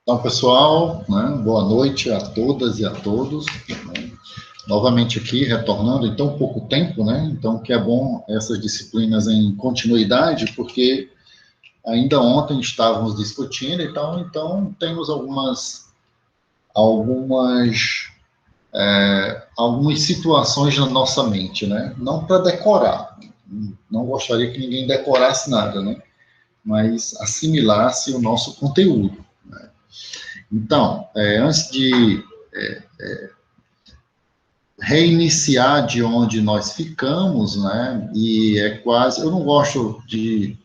Então, pessoal, né, boa noite a todas e a todos. Né, novamente aqui, retornando em tão pouco tempo, né? Então, que é bom essas disciplinas em continuidade, porque ainda ontem estávamos discutindo e tal, então temos algumas situações na nossa mente, né? Não para decorar, não gostaria que ninguém decorasse nada, né? Mas assimilasse o nosso conteúdo. Né? Então, antes de reiniciar de onde nós ficamos, né? E eu não gosto de,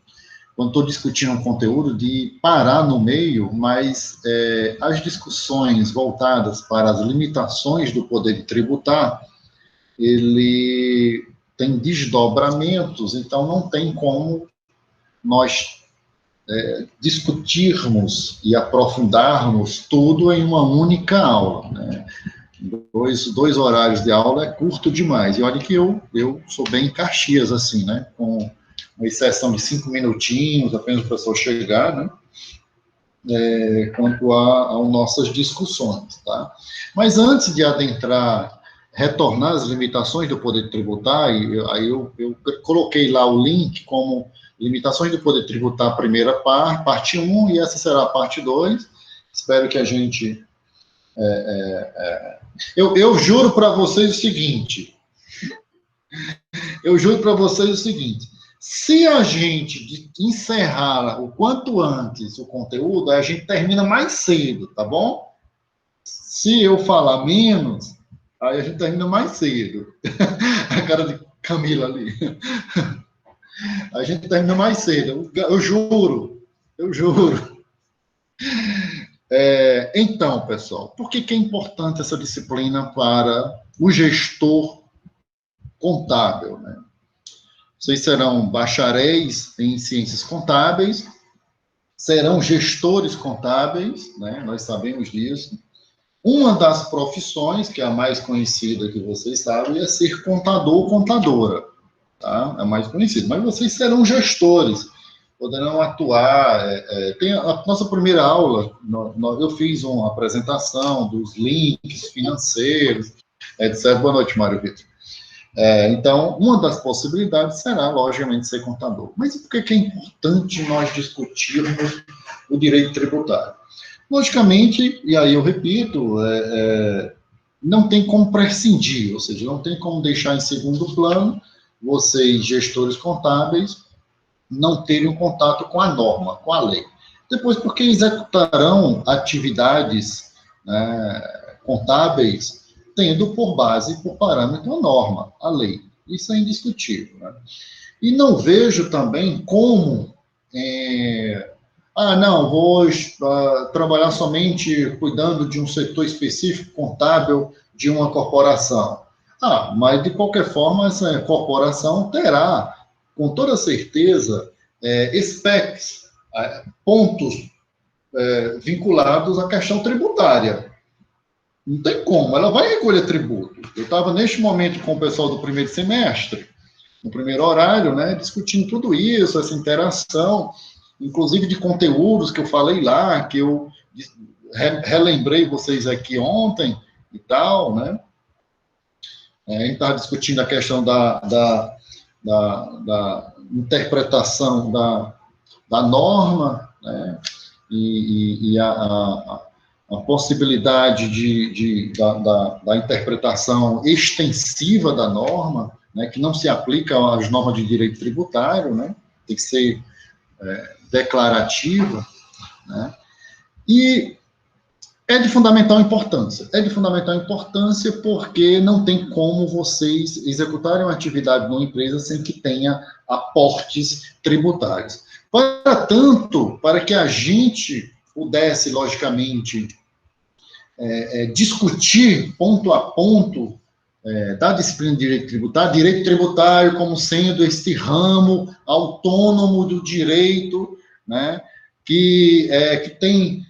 quando estou discutindo um conteúdo, de parar no meio, mas as discussões voltadas para as limitações do poder de tributar, ele tem desdobramentos, então não tem como nós discutirmos e aprofundarmos tudo em uma única aula, né? Dois horários de aula é curto demais. E olha que eu sou bem Caxias, assim, né? Com uma exceção de 5 minutinhos, apenas para o pessoal chegar, né? Quanto a nossas discussões, tá? Mas antes de adentrar, retornar às limitações do poder tributar, aí eu coloquei lá o link como limitações do poder tributar, primeira parte 1, e essa será a parte 2. Espero que a gente... Eu juro para vocês o seguinte, se a gente encerrar o quanto antes o conteúdo, a gente termina mais cedo, tá bom? Se eu falar menos, aí a gente termina mais cedo. A cara de Camila ali. A gente termina mais cedo, eu juro. Então, pessoal, por que é importante essa disciplina para o gestor contábil, né? Vocês serão bacharéis em ciências contábeis, serão gestores contábeis, né? Nós sabemos disso. Uma das profissões, que é a mais conhecida que vocês sabem, é ser contador ou contadora, tá? É a mais conhecida. Mas vocês serão gestores, poderão atuar. Tem a nossa primeira aula, eu fiz uma apresentação dos links financeiros, etc. Boa noite, Mário Vitor. Então, uma das possibilidades será, logicamente, ser contador. Mas por que é importante nós discutirmos o direito tributário? Logicamente, e aí eu repito, não tem como prescindir, ou seja, não tem como deixar em segundo plano vocês, gestores contábeis, não terem um contato com a norma, com a lei. Depois, porque executarão atividades, né, contábeis, tendo por base, por parâmetro, a norma, a lei. Isso é indiscutível. Né? E não vejo também como... não, vou trabalhar somente cuidando de um setor específico contábil de uma corporação. Mas, de qualquer forma, essa corporação terá, com toda certeza, specs, pontos vinculados à questão tributária. Não tem como, ela vai recolher tributo. Eu estava, neste momento, com o pessoal do primeiro semestre, no primeiro horário, né, discutindo tudo isso, essa interação, inclusive de conteúdos que eu falei lá, que eu relembrei vocês aqui ontem e tal, né? A gente estava discutindo a questão da interpretação da norma, né? E a possibilidade da interpretação extensiva da norma, né, que não se aplica às normas de direito tributário, né? Tem que ser declarativa, né? E é de fundamental importância. Porque não tem como vocês executarem uma atividade numa empresa sem que tenha aportes tributários. Para tanto, para que a gente pudesse, logicamente, discutir ponto a ponto da disciplina de direito tributário como sendo esse ramo autônomo do direito, né, que tem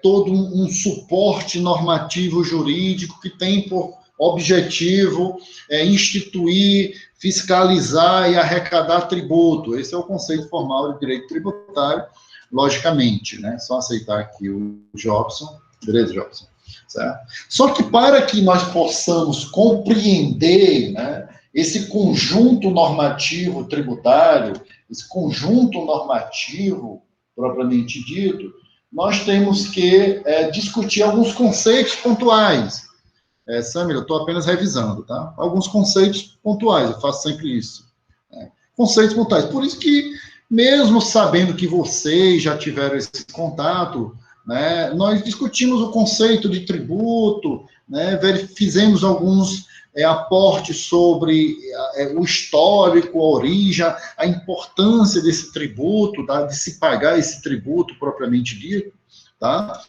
todo um suporte normativo jurídico, que tem por objetivo instituir, fiscalizar e arrecadar tributo. Esse é o conceito formal de direito tributário. logicamente, né? Só aceitar aqui o Jobson. Beleza, Jobson? Certo? Só que para que nós possamos compreender, né, esse conjunto normativo tributário, esse conjunto normativo propriamente dito, nós temos que discutir alguns conceitos pontuais. Samir, eu estou apenas revisando, tá? Alguns conceitos pontuais, eu faço sempre isso. Né? Conceitos pontuais. Por isso que, mesmo sabendo que vocês já tiveram esse contato, né, nós discutimos o conceito de tributo, né, fizemos alguns aportes sobre o histórico, a origem, a importância desse tributo, tá, de se pagar esse tributo propriamente dito, tá?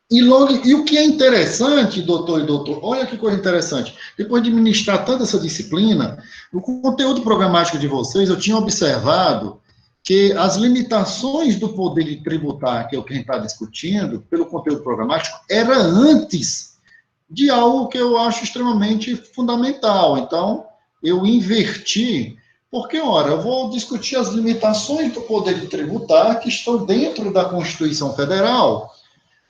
E o que é interessante, doutor e doutor, olha que coisa interessante, depois de ministrar tanta essa disciplina, o conteúdo programático de vocês, eu tinha observado que as limitações do poder de tributar, que é o que a gente está discutindo, pelo conteúdo programático, era antes de algo que eu acho extremamente fundamental. Então, eu inverti, porque, ora, eu vou discutir as limitações do poder de tributar que estão dentro da Constituição Federal,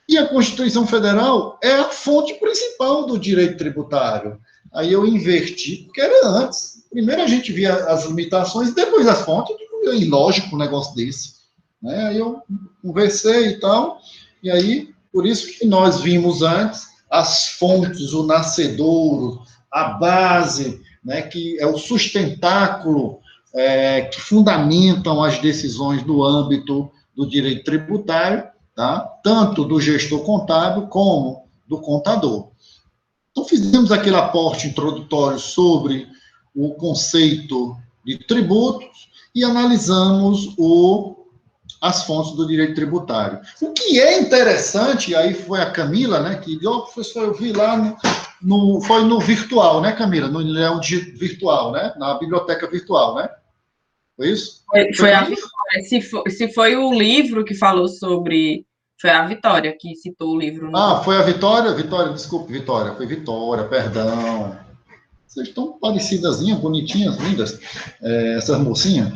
e a Constituição Federal é a fonte principal do direito tributário. Aí eu inverti, porque era antes. Primeiro a gente via as limitações, depois as fontes. É ilógico um negócio desse. Né? Aí eu conversei e tal, e aí, por isso que nós vimos antes as fontes, o nascedouro, a base, né, que é o sustentáculo que fundamentam as decisões do âmbito do direito tributário, tá? Tanto do gestor contábil como do contador. Então, fizemos aquele aporte introdutório sobre o conceito de tributos e analisamos as fontes do direito tributário. O que é interessante, aí foi a Camila, né, que disse, professor, eu vi lá, foi no virtual, né, Camila? No Leão Virtual, né? Na biblioteca virtual, né? Foi isso? Foi a Vitória. Se foi o livro que falou sobre... Foi a Vitória que citou o livro. Foi a Vitória? Vitória, desculpe, Vitória. Foi Vitória, perdão. Vocês estão parecidazinhas, bonitinhas, lindas, essas mocinhas.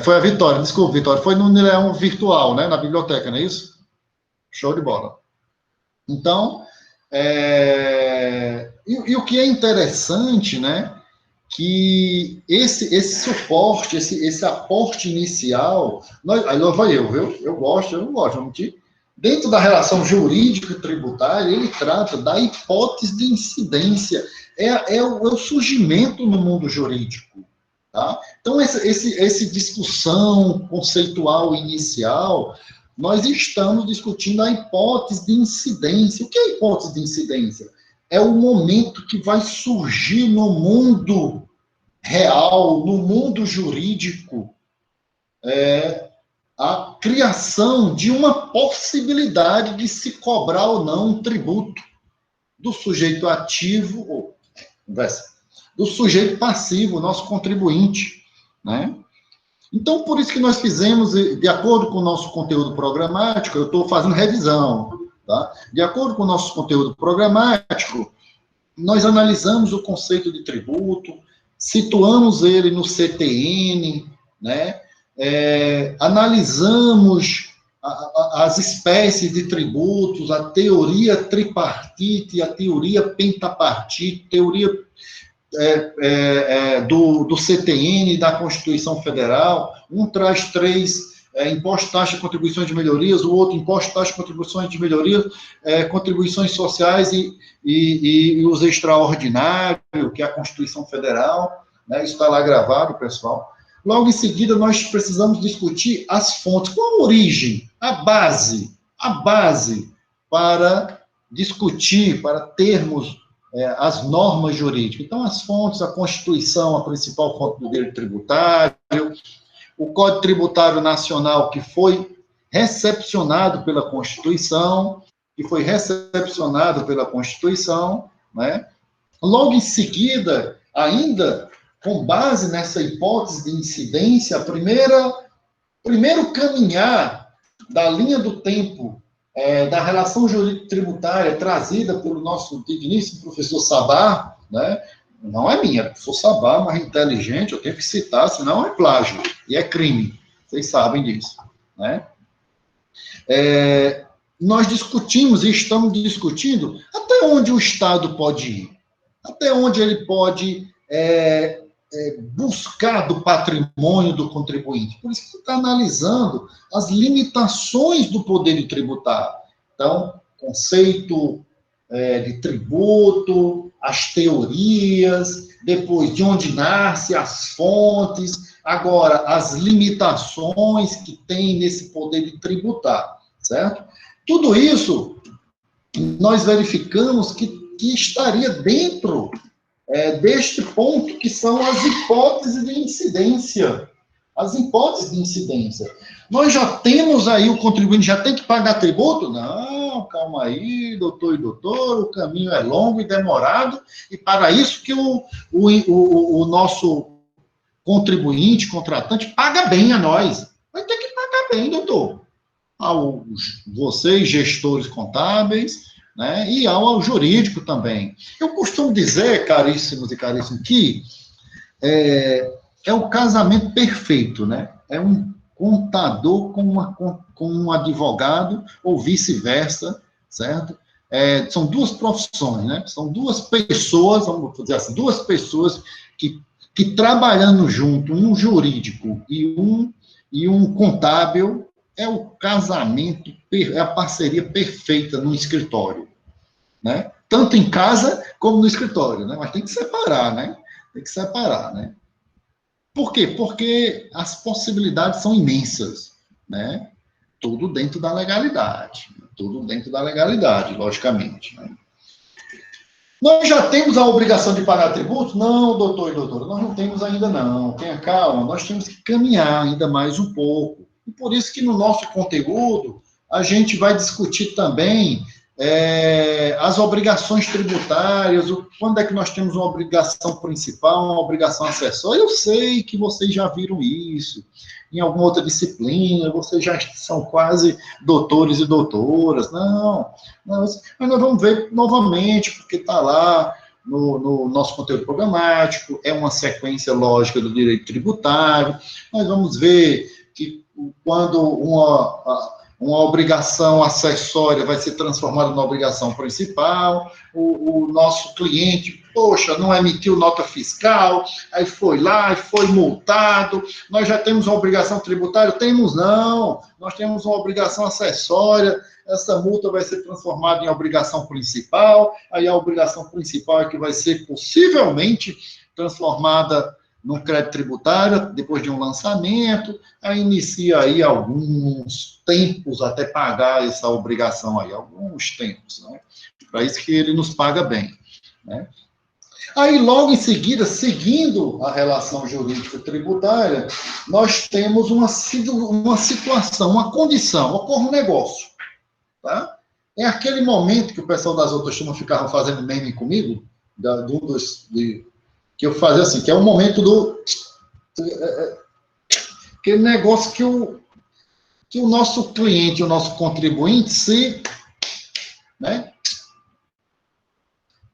Foi a Vitória, desculpe, Vitória. Foi no Leão Virtual, né? Na biblioteca, não é isso? Show de bola. Então, e o que é interessante, né? Que esse suporte, esse aporte inicial, aí lá vai eu, viu? Eu não gosto, não mentir. Dentro da relação jurídica e tributária, ele trata da hipótese de incidência, é o surgimento no mundo jurídico. Tá? Então, essa discussão conceitual inicial, nós estamos discutindo a hipótese de incidência. O que é a hipótese de incidência? É o momento que vai surgir no mundo real, no mundo jurídico, a criação de uma possibilidade de se cobrar ou não um tributo do sujeito ativo, ou do sujeito passivo, nosso contribuinte, né? Então, por isso que nós fizemos, de acordo com o nosso conteúdo programático, eu estou fazendo revisão, tá? De acordo com o nosso conteúdo programático, nós analisamos o conceito de tributo, situamos ele no CTN, né? Analisamos as espécies de tributos, a teoria tripartite, a teoria pentapartite, teoria do CTN, da Constituição Federal. Um traz 3 imposto, taxa, contribuições de melhorias, o outro imposto, taxa, contribuições de melhorias, contribuições sociais e os extraordinários, que é a Constituição Federal, né? Isso está lá gravado, pessoal. Logo em seguida, nós precisamos discutir as fontes. Qual a origem, a base para discutir, para termos as normas jurídicas. Então, as fontes, a Constituição, a principal fonte do direito tributário, o Código Tributário Nacional, que foi recepcionado pela Constituição, né? Logo em seguida, ainda com base nessa hipótese de incidência, primeiro caminhar da linha do tempo da relação jurídico-tributária trazida pelo nosso digníssimo professor Sabá, né? Não é minha, o professor Sabá, mas inteligente, eu tenho que citar, senão é plágio, e é crime, vocês sabem disso, né? Nós discutimos e estamos discutindo até onde o Estado pode ir, até onde ele pode buscar do patrimônio do contribuinte. Por isso que está analisando as limitações do poder tributário. Então, conceito de tributo, as teorias, depois de onde nasce, as fontes, agora as limitações que tem nesse poder de tributar, certo? Tudo isso nós verificamos que estaria dentro deste ponto, que são as hipóteses de incidência. As hipóteses de incidência. Nós já temos aí, o contribuinte já tem que pagar tributo? Não, calma aí, doutor e doutor, o caminho é longo e demorado, e para isso que o nosso contribuinte, contratante, paga bem a nós. Vai ter que pagar bem, doutor. Vocês, gestores contábeis, né, e ao jurídico também. Eu costumo dizer, caríssimos e caríssimos, que é o casamento perfeito, né? É um contador com um advogado, ou vice-versa, certo? São duas profissões, né? São duas pessoas, vamos dizer assim, duas pessoas que trabalhando junto, um jurídico e um contábil, é o casamento, é a parceria perfeita no escritório, né? Tanto em casa como no escritório, né? Mas tem que separar, né? Tem que separar, né? Por quê? Porque as possibilidades são imensas, né? Tudo dentro da legalidade. Tudo dentro da legalidade, logicamente, né? Nós já temos a obrigação de pagar tributo? Não, doutor e doutora, nós não temos ainda não. Tenha calma, nós temos que caminhar ainda mais um pouco. E por isso que no nosso conteúdo a gente vai discutir também as obrigações tributárias, quando é que nós temos uma obrigação principal, uma obrigação acessória. Eu sei que vocês já viram isso em alguma outra disciplina, vocês já são quase doutores e doutoras. Não, mas nós vamos ver novamente, porque está lá no nosso conteúdo programático, é uma sequência lógica do direito tributário. Nós vamos ver que quando uma obrigação acessória vai ser transformada numa obrigação principal, o nosso cliente, poxa, não emitiu nota fiscal, aí foi lá e foi multado, nós já temos uma obrigação tributária? Temos não, nós temos uma obrigação acessória, essa multa vai ser transformada em obrigação principal, aí a obrigação principal é que vai ser possivelmente transformada no crédito tributário, depois de um lançamento, aí inicia aí alguns tempos até pagar essa obrigação aí, alguns tempos, né? Para isso que ele nos paga bem, né? Aí, logo em seguida, seguindo a relação jurídica tributária, nós temos uma situação, uma condição, ocorre um negócio, tá? É aquele momento que o pessoal das outras turmas ficavam fazendo meme comigo, que eu fazia assim, que é o momento aquele negócio que o nosso cliente, o nosso contribuinte né,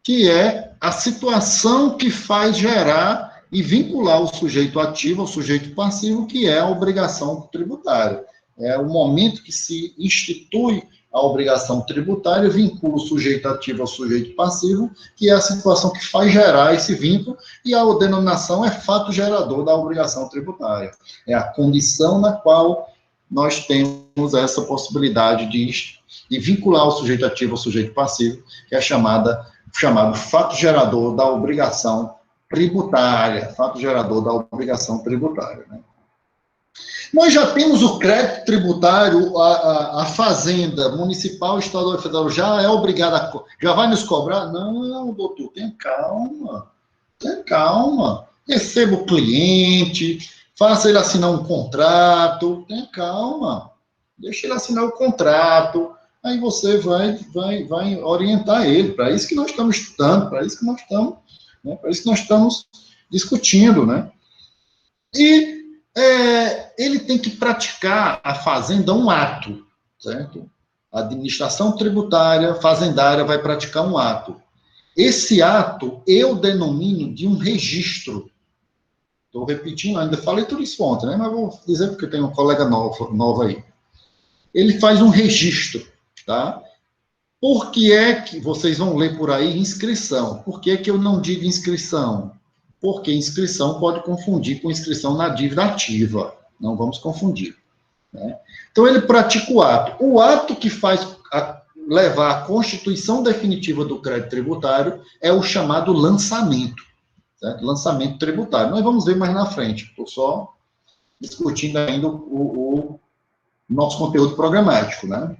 que é a situação que faz gerar e vincular o sujeito ativo ao sujeito passivo, que é a obrigação tributária. É o momento que se institui a obrigação tributária, vincula o sujeito ativo ao sujeito passivo, que é a situação que faz gerar esse vínculo, e a denominação é fato gerador da obrigação tributária. É a condição na qual nós temos essa possibilidade de vincular o sujeito ativo ao sujeito passivo, que é chamado fato gerador da obrigação tributária, fato gerador da obrigação tributária, né? Nós já temos o crédito tributário, a fazenda municipal, estadual e federal já é obrigada, já vai nos cobrar? Não, doutor, tenha calma. Receba o cliente, faça ele assinar um contrato, tenha calma. Deixa ele assinar o contrato, aí você vai orientar ele. Para isso que nós estamos estudando, para isso que nós estamos discutindo, né? E ele tem que praticar a fazenda um ato, certo? A administração tributária, fazendária, vai praticar um ato. Esse ato eu denomino de um registro. Estou repetindo, ainda falei tudo isso ontem, né? Mas vou dizer porque tem uma colega nova aí. ele faz um registro, tá? Por que é que, vocês vão ler por aí, inscrição. Por que é que eu não digo inscrição? Porque inscrição pode confundir com inscrição na dívida ativa. Não vamos confundir. Né? Então, ele pratica o ato. O ato que faz levar à constituição definitiva do crédito tributário é o chamado lançamento. Certo? Lançamento tributário. Nós vamos ver mais na frente. Estou só discutindo ainda o nosso conteúdo programático. Né?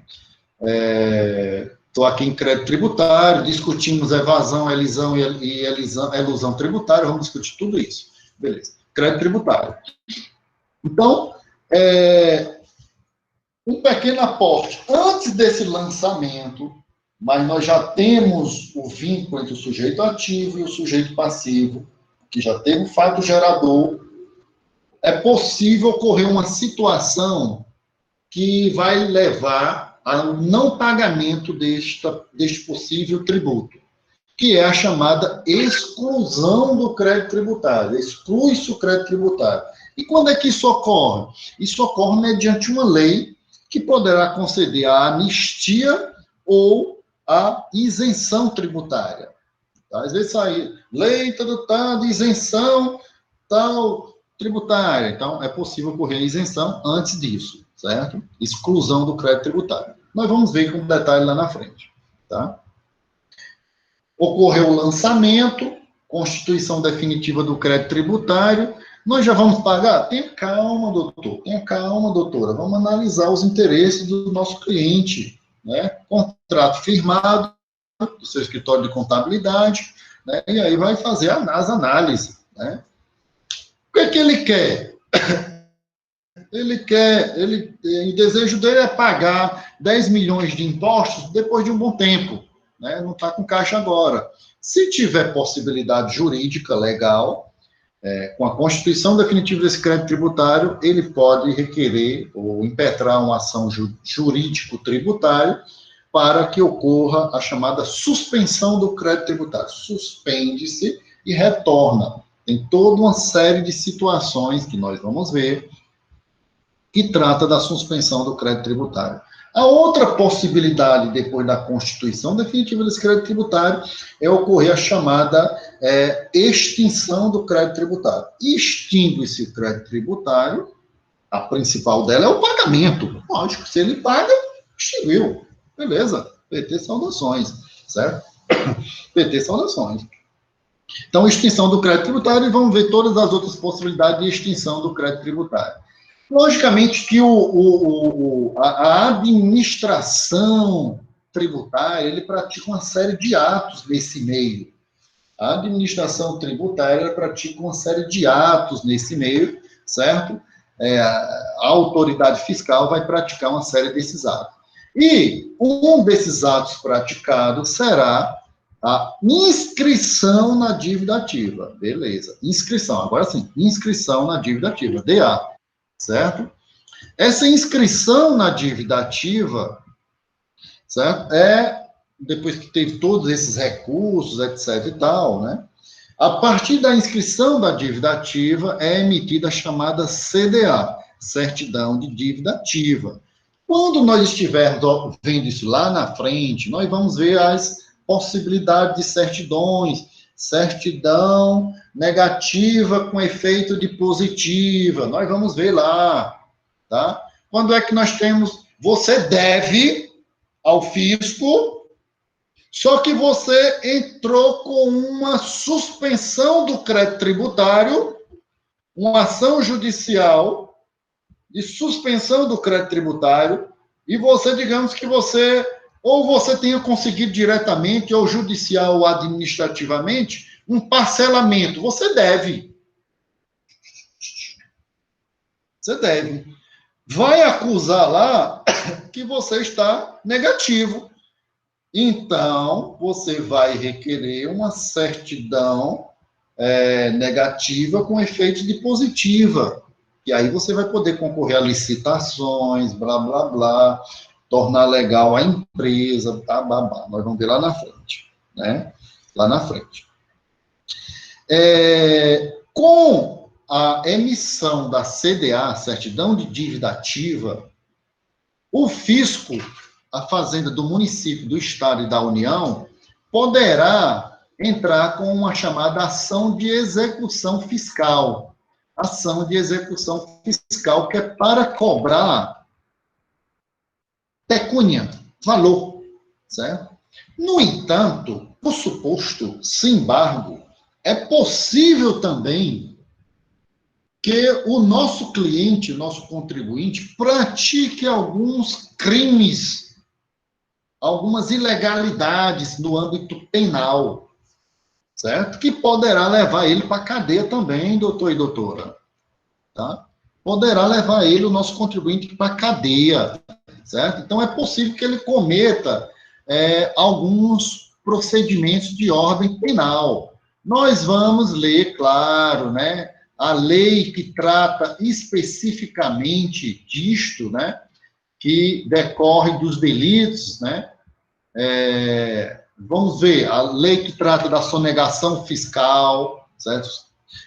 Estou aqui em crédito tributário, discutimos evasão, elisão e elusão tributária, vamos discutir tudo isso. Beleza. Crédito tributário. Então, um pequeno aporte. Antes desse lançamento, mas nós já temos o vínculo entre o sujeito ativo e o sujeito passivo, que já tem um fato gerador, é possível ocorrer uma situação que vai levar ao não pagamento deste possível tributo, que é a chamada exclusão do crédito tributário. Exclui-se o crédito tributário. E quando é que isso ocorre? Isso ocorre mediante uma lei que poderá conceder a anistia ou a isenção tributária. Tá? Às vezes sai lei de isenção tal tributária. Então, é possível ocorrer a isenção antes disso, certo? Exclusão do crédito tributário. Nós vamos ver com detalhe lá na frente, tá? Ocorreu o lançamento, constituição definitiva do crédito tributário. Nós já vamos pagar? Tenha calma, doutor. Tenha calma, doutora. Vamos analisar os interesses do nosso cliente, né? Contrato firmado do seu escritório de contabilidade, né? E aí vai fazer as análises, né? O que é que ele quer? O desejo dele é pagar 10 milhões de impostos depois de um bom tempo, né? Não está com caixa agora. Se tiver possibilidade jurídica, legal, com a constituição definitiva desse crédito tributário, ele pode requerer ou impetrar uma ação jurídico-tributária para que ocorra a chamada suspensão do crédito tributário. Suspende-se e retorna. Tem toda uma série de situações que nós vamos ver que trata da suspensão do crédito tributário. A outra possibilidade, depois da constituição definitiva desse crédito tributário, é ocorrer a chamada extinção do crédito tributário. Extingue-se o crédito tributário, a principal dela é o pagamento. Lógico, se ele paga, extinguiu. Beleza, PT saudações, certo? PT saudações. Então, extinção do crédito tributário, e vamos ver todas as outras possibilidades de extinção do crédito tributário. Logicamente que a administração tributária, ele pratica uma série de atos nesse meio. A administração tributária pratica uma série de atos nesse meio, certo? A autoridade fiscal vai praticar uma série desses atos. E um desses atos praticados será a inscrição na dívida ativa. Beleza. Inscrição. Agora sim, inscrição na dívida ativa, DA. Certo? Essa inscrição na dívida ativa, certo? Depois que teve todos esses recursos, etc e tal, né? A partir da inscrição da dívida ativa, é emitida a chamada CDA, Certidão de Dívida Ativa. Quando nós estivermos vendo isso lá na frente, nós vamos ver as possibilidades de certidões, certidão negativa com efeito de positiva, nós vamos ver lá, tá? Quando é que nós temos, você deve ao fisco, só que você entrou com uma suspensão do crédito tributário, uma ação judicial de suspensão do crédito tributário, e você, digamos que ou você tenha conseguido diretamente, ou judicial ou administrativamente, um parcelamento. Você deve. Você deve. Vai acusar lá que você está negativo. Então, você vai requerer uma certidão negativa com efeito de positiva. E aí você vai poder concorrer a licitações, blá, blá, blá, tornar legal a empresa, tá, babá. Nós vamos ver lá na frente, né? Lá na frente. Com a emissão da CDA, Certidão de Dívida Ativa, O fisco, a fazenda do município, do estado e da União, poderá entrar com uma chamada ação de execução fiscal. Ação de execução fiscal, que é para cobrar pecúnia, valor, certo? No entanto, por suposto embargo, é possível também que o nosso cliente, o nosso contribuinte, pratique alguns crimes, algumas ilegalidades no âmbito penal, certo? Que poderá levar ele para a cadeia também, doutor e doutora, tá? Poderá levar ele, o nosso contribuinte, para a cadeia, certo? Então, é possível que ele cometa alguns procedimentos de ordem penal. Nós vamos ler, claro, né, a lei que trata especificamente disto, né, que decorre dos delitos, né, vamos ver, a lei que trata da sonegação fiscal, certo?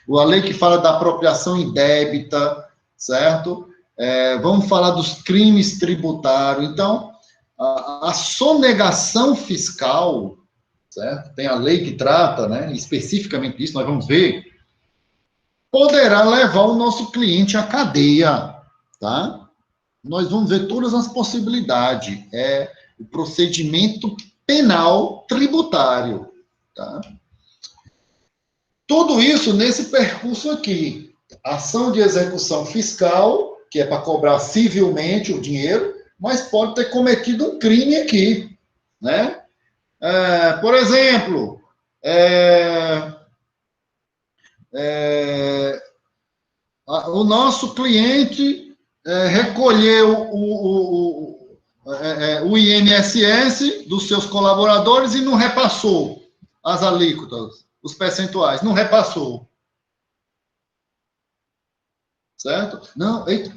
A lei que fala da apropriação indébita, certo? Vamos falar dos crimes tributários. Então, a sonegação fiscal, certo? Tem a lei que trata, né, especificamente disso, nós vamos ver, poderá levar o nosso cliente à cadeia, tá? Nós vamos ver todas as possibilidades. O procedimento penal tributário, tá? Tudo isso nesse percurso aqui. Ação de execução fiscal, que é para cobrar civilmente o dinheiro, mas pode ter cometido um crime aqui, né? Por exemplo, o nosso cliente recolheu o INSS dos seus colaboradores e não repassou as alíquotas, os percentuais, não repassou. Certo? Não, ei,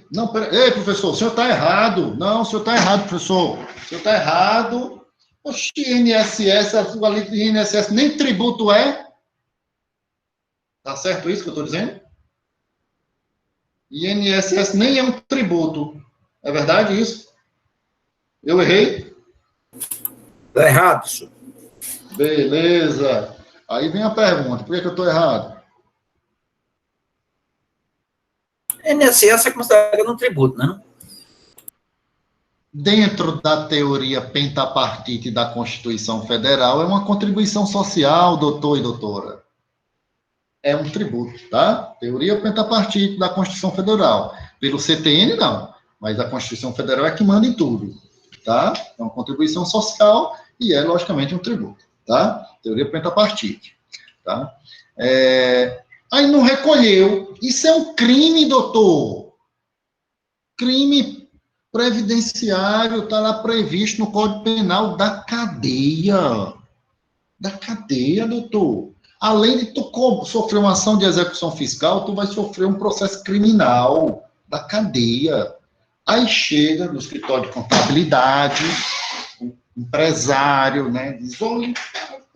professor, o senhor está errado. Não, o senhor está errado, professor. O senhor está errado. Oxi, INSS, a sua alíquota de INSS nem tributo é. Tá certo isso que eu estou dizendo? INSS nem é um tributo. É verdade isso? Eu errei? Está errado, senhor. Beleza. Aí vem a pergunta, por que eu estou errado? INSS é considerado um tributo, né? Dentro da teoria pentapartite da Constituição Federal, é uma contribuição social, doutor e doutora. É um tributo, tá? Teoria pentapartite da Constituição Federal. Pelo CTN, não. Mas a Constituição Federal é que manda em tudo, tá? É uma contribuição social e é, logicamente, um tributo, tá? Teoria pentapartite, tá? Aí não recolheu. Isso é um crime, doutor. Crime previdenciário, está lá previsto no Código Penal da cadeia. Da cadeia, doutor. Além de tu sofrer uma ação de execução fiscal, tu vai sofrer um processo criminal da cadeia. Aí chega no escritório de contabilidade, o empresário, né, diz, olha,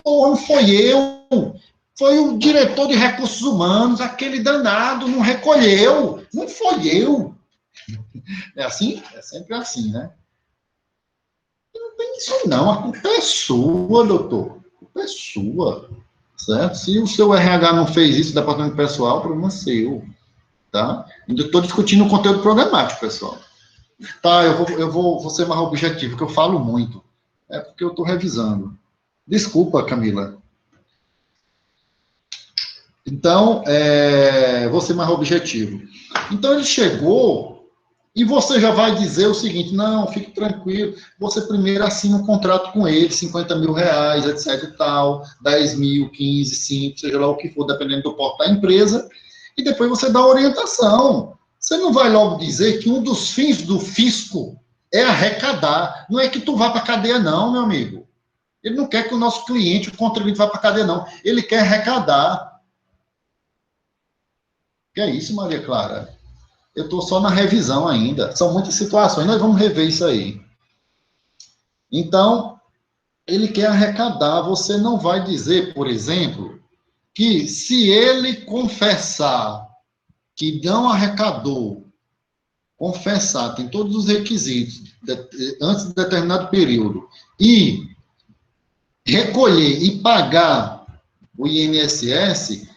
não foi eu, foi o diretor de recursos humanos, aquele danado, não recolheu, não foi eu. É assim? É sempre assim, né? Não tem isso não, a culpa é sua, doutor. A culpa é sua, certo? Se o seu RH não fez isso, departamento pessoal, o problema é seu, tá? Ainda estou discutindo o conteúdo programático, pessoal. Tá, eu vou ser mais objetivo, que eu falo muito. É porque eu estou revisando. Desculpa, Camila. Então, vou ser mais objetivo. Então, ele chegou e você já vai dizer o seguinte, não, fique tranquilo, você primeiro assina um contrato com ele, 50 mil reais, etc e tal, 10 mil, 15, 5, seja lá o que for, dependendo do porte da empresa, e depois você dá orientação. Você não vai logo dizer que um dos fins do fisco é arrecadar. Não é que tu vá para a cadeia, não, meu amigo. Ele não quer que o nosso cliente, o contribuinte, vá para a cadeia, não. Ele quer arrecadar. Que é isso, Maria Clara? Eu estou só na revisão ainda. São muitas situações. Nós vamos rever isso aí. Então, ele quer arrecadar. Você não vai dizer, por exemplo, que se ele confessar que não arrecadou confessar, tem todos os requisitos, antes de determinado período, e recolher e pagar o INSS,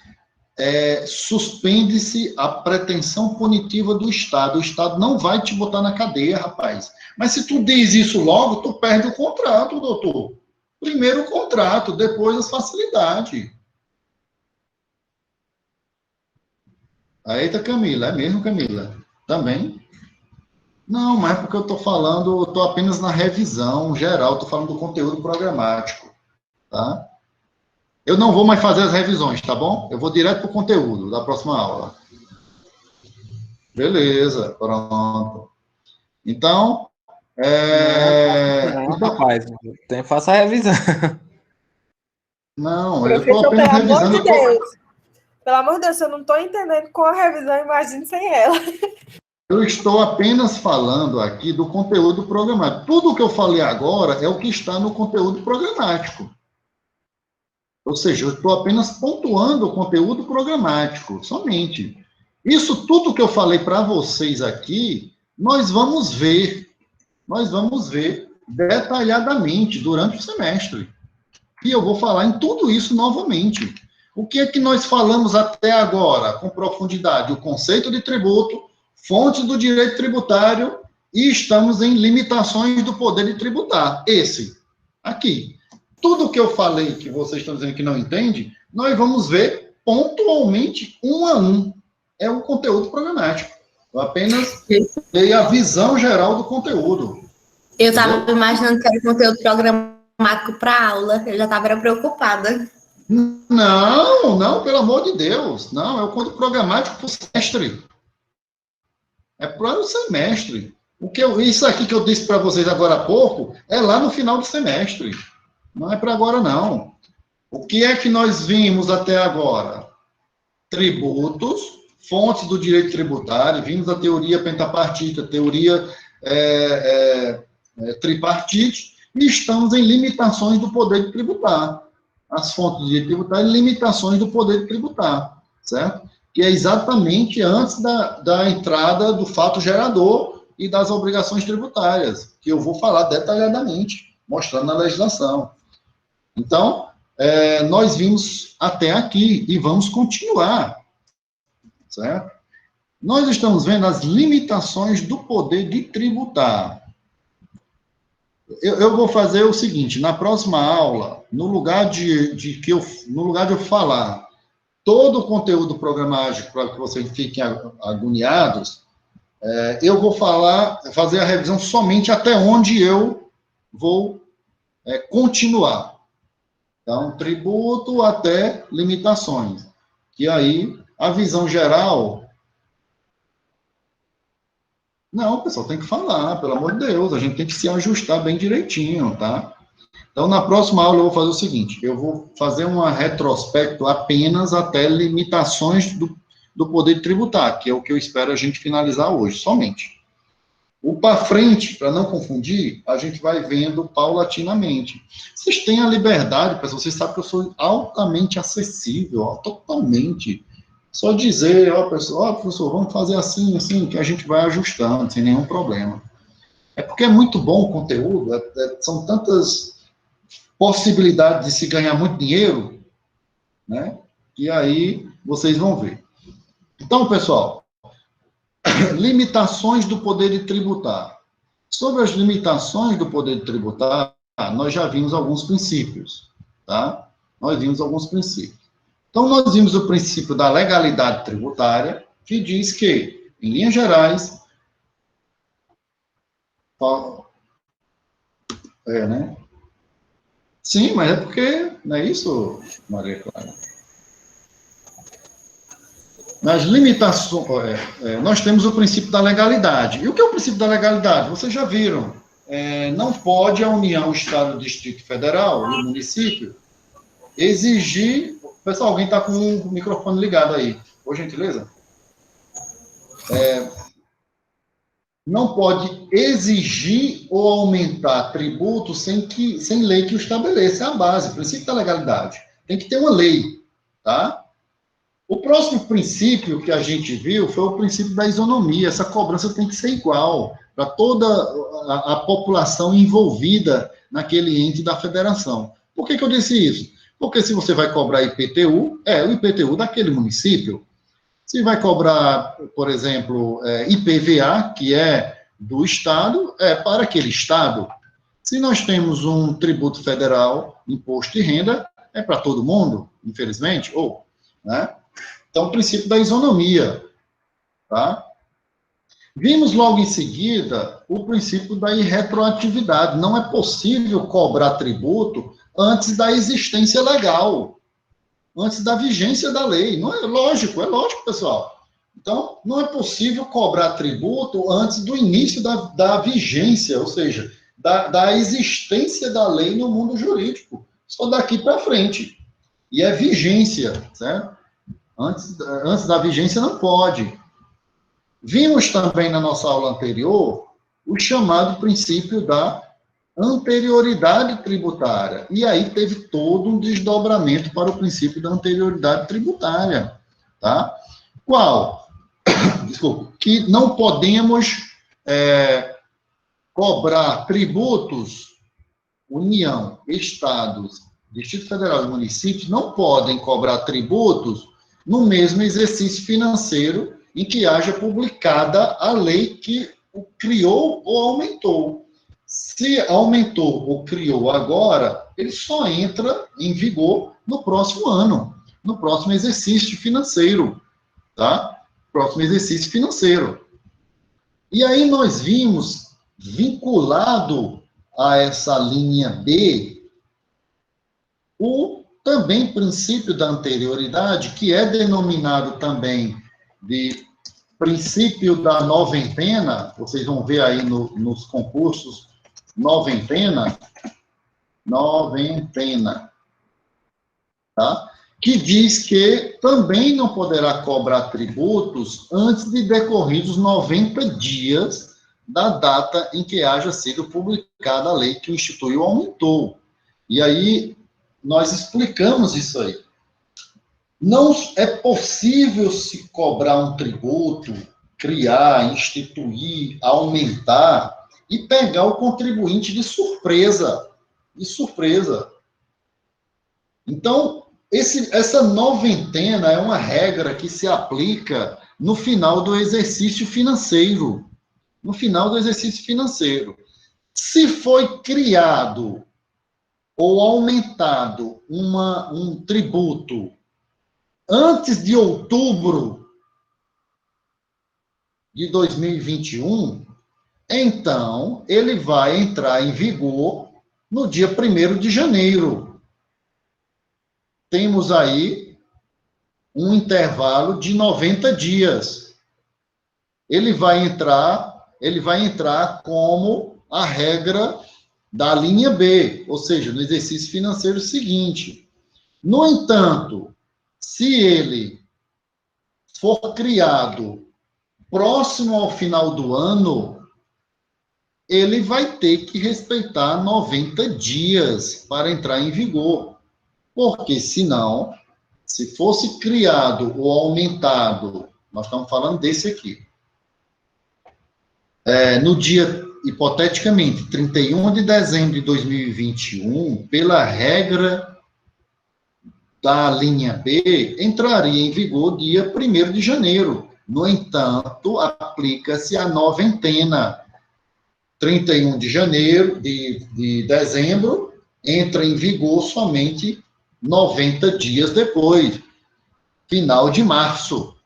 suspende-se a pretensão punitiva do Estado. O Estado não vai te botar na cadeia, rapaz. Mas se tu diz isso logo, tu perde o contrato, doutor. Primeiro o contrato, depois as facilidades. Eita, Camila, é mesmo, Camila? Também? Não, mas é porque eu estou falando, eu estou apenas na revisão geral, estou falando do conteúdo programático, tá? Eu não vou mais fazer as revisões, tá bom? Eu vou direto para o conteúdo da próxima aula. Beleza, pronto. Então, Não, rapaz, faça a revisão. Não, eu estou Professor, apenas pelo amor revisando. de Deus. Pelo amor de Deus, eu não estou entendendo com a revisão, imagine sem ela. Eu estou apenas falando aqui do conteúdo programático. Tudo o que eu falei agora é o que está no conteúdo programático. Ou seja, eu estou apenas pontuando o conteúdo programático, somente. Isso tudo que eu falei para vocês aqui, nós vamos ver detalhadamente durante o semestre. E eu vou falar em tudo isso novamente. O que é que nós falamos até agora, com profundidade? O conceito de tributo, fontes do direito tributário, e estamos em limitações do poder de tributar. Esse, aqui. Tudo que eu falei, que vocês estão dizendo que não entende, nós vamos ver pontualmente, um a um. É um conteúdo programático. Eu apenas dei a visão geral do conteúdo. Eu estava imaginando que era conteúdo programático para aula. Eu já estava preocupada. Não, pelo amor de Deus. Não, é o conteúdo programático para o semestre. É para o semestre. Isso aqui que eu disse para vocês agora há pouco, é lá no final do semestre. Não é para agora, não. O que é que nós vimos até agora? Tributos, fontes do direito tributário, vimos a teoria pentapartite, a teoria tripartite, e estamos em limitações do poder de tributar. As fontes do direito tributário e limitações do poder de tributar, certo? Que é exatamente antes da entrada do fato gerador e das obrigações tributárias, que eu vou falar detalhadamente, mostrando na legislação. Então, nós vimos até aqui e vamos continuar, certo? Nós estamos vendo as limitações do poder de tributar. Eu vou fazer o seguinte, na próxima aula, no lugar de eu falar todo o conteúdo programático para que vocês fiquem agoniados, eu vou fazer a revisão somente até onde eu vou continuar. Então, tributo até limitações. Que aí, a visão geral... Não, pessoal, tem que falar, pelo amor de Deus, a gente tem que se ajustar bem direitinho, tá? Então, na próxima aula, eu vou fazer o seguinte, eu vou fazer um retrospecto apenas até limitações do poder tributar, que é o que eu espero a gente finalizar hoje, somente. O para frente, para não confundir, a gente vai vendo paulatinamente. Vocês têm a liberdade, pessoal, vocês sabem que eu sou altamente acessível, ó, totalmente. Só dizer, professor, vamos fazer assim, assim, que a gente vai ajustando, sem nenhum problema. É porque é muito bom o conteúdo, são tantas possibilidades de se ganhar muito dinheiro, né? E aí vocês vão ver. Então, pessoal, limitações do poder de tributar. Sobre as limitações do poder de tributar, nós já vimos alguns princípios, tá? Nós vimos alguns princípios. Então, nós vimos o princípio da legalidade tributária, que diz que, em linhas gerais, né? Sim, mas é porque, não é isso, Maria Clara? Nas limitações, nós temos o princípio da legalidade. E o que é o princípio da legalidade? Vocês já viram. Não pode a União, o Estado, o Distrito Federal e o município exigir... Pessoal, alguém está com o microfone ligado aí, por gentileza? Não pode exigir ou aumentar tributos sem lei que o estabeleça. É a base, o princípio da legalidade. Tem que ter uma lei, tá? O próximo princípio que a gente viu foi o princípio da isonomia. Essa cobrança tem que ser igual para toda a população envolvida naquele ente da federação. Por que eu disse isso? Porque se você vai cobrar IPTU, é o IPTU daquele município. Se vai cobrar, por exemplo, IPVA, que é do Estado, é para aquele Estado. Se nós temos um tributo federal, imposto de renda, é para todo mundo, infelizmente, né? Então, o princípio da isonomia, tá? Vimos logo em seguida o princípio da irretroatividade. Não é possível cobrar tributo antes da existência legal, antes da vigência da lei. Não é lógico, pessoal. Então, não é possível cobrar tributo antes do início da vigência, ou seja, da existência da lei no mundo jurídico. Só daqui para frente. E é vigência, certo? Antes da vigência não pode. Vimos também na nossa aula anterior o chamado princípio da anterioridade tributária. E aí teve todo um desdobramento para o princípio da anterioridade tributária. Tá? Qual? Desculpa. Que não podemos cobrar tributos, União, Estados, Distrito Federal e municípios não podem cobrar tributos no mesmo exercício financeiro em que haja publicada a lei que o criou ou aumentou. Se aumentou ou criou agora, ele só entra em vigor no próximo ano, no próximo exercício financeiro, tá? Próximo exercício financeiro. E aí nós vimos, vinculado a essa linha B, o também princípio da anterioridade, que é denominado também de princípio da noventena, vocês vão ver aí nos concursos, noventena, tá? Que diz que também não poderá cobrar tributos antes de decorridos 90 dias da data em que haja sido publicada a lei que o instituiu ou aumentou. E aí, nós explicamos isso aí. Não é possível se cobrar um tributo, criar, instituir, aumentar e pegar o contribuinte de surpresa. Então, essa noventena é uma regra que se aplica no final do exercício financeiro. No final do exercício financeiro. Se foi criado ou aumentado um tributo antes de outubro de 2021, então ele vai entrar em vigor no dia 1º de janeiro. Temos aí um intervalo de 90 dias. Ele vai entrar como a regra da linha B, ou seja, no exercício financeiro seguinte. No entanto, se ele for criado próximo ao final do ano, ele vai ter que respeitar 90 dias para entrar em vigor. Porque, senão, se fosse criado ou aumentado, nós estamos falando desse aqui, no dia, hipoteticamente, 31 de dezembro de 2021, pela regra da linha B, entraria em vigor dia 1º de janeiro. No entanto, aplica-se a noventena. 31 de janeiro, de dezembro, entra em vigor somente 90 dias depois. Final de março,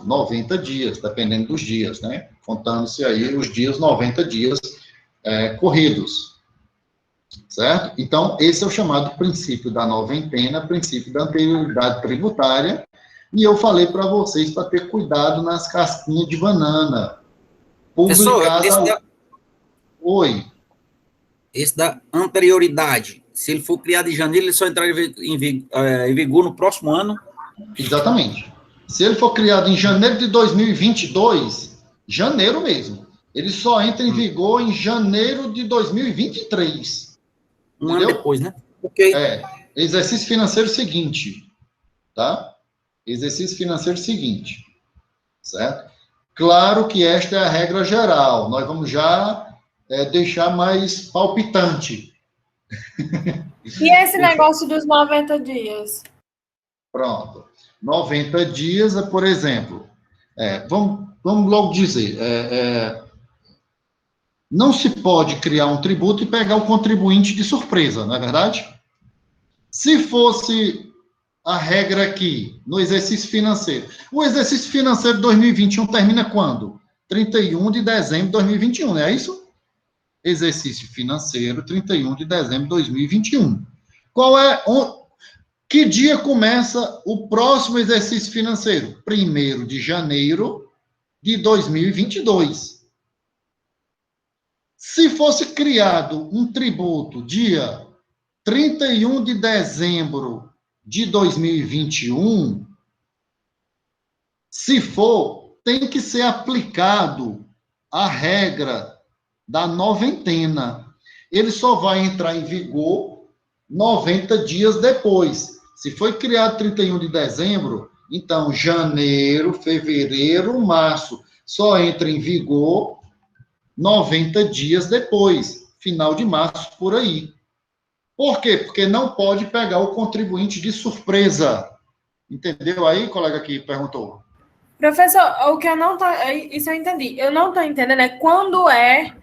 90 dias, dependendo dos dias, né? Contando-se aí os dias, 90 dias corridos, certo? Então, esse é o chamado princípio da noventena, princípio da anterioridade tributária, e eu falei para vocês para ter cuidado nas casquinhas de banana. Publicada... Oi. Esse da anterioridade, se ele for criado em janeiro, ele só entrará em vigor no próximo ano? Exatamente. Se ele for criado em janeiro de 2022, janeiro mesmo, ele só entra em vigor em janeiro de 2023. Um ano depois, né? Ok. Exercício financeiro seguinte, tá? Exercício financeiro seguinte, certo? Claro que esta é a regra geral, nós vamos já deixar mais palpitante. E esse negócio dos 90 dias? Pronto. 90 dias, por exemplo, vamos logo dizer, não se pode criar um tributo e pegar o contribuinte de surpresa, não é verdade? Se fosse a regra aqui, no exercício financeiro, o exercício financeiro de 2021 termina quando? 31 de dezembro de 2021, não é isso? Exercício financeiro, 31 de dezembro de 2021. Que dia começa o próximo exercício financeiro? 1º de janeiro de 2022. Se fosse criado um tributo dia 31 de dezembro de 2021, se for, tem que ser aplicado a regra da noventena. Ele só vai entrar em vigor 90 dias depois. Se foi criado 31 de dezembro, então janeiro, fevereiro, março, só entra em vigor 90 dias depois, final de março, por aí. Por quê? Porque não pode pegar o contribuinte de surpresa. Entendeu aí, colega que perguntou? Professor, o que eu não tô... Isso eu entendi. Eu não estou entendendo quando é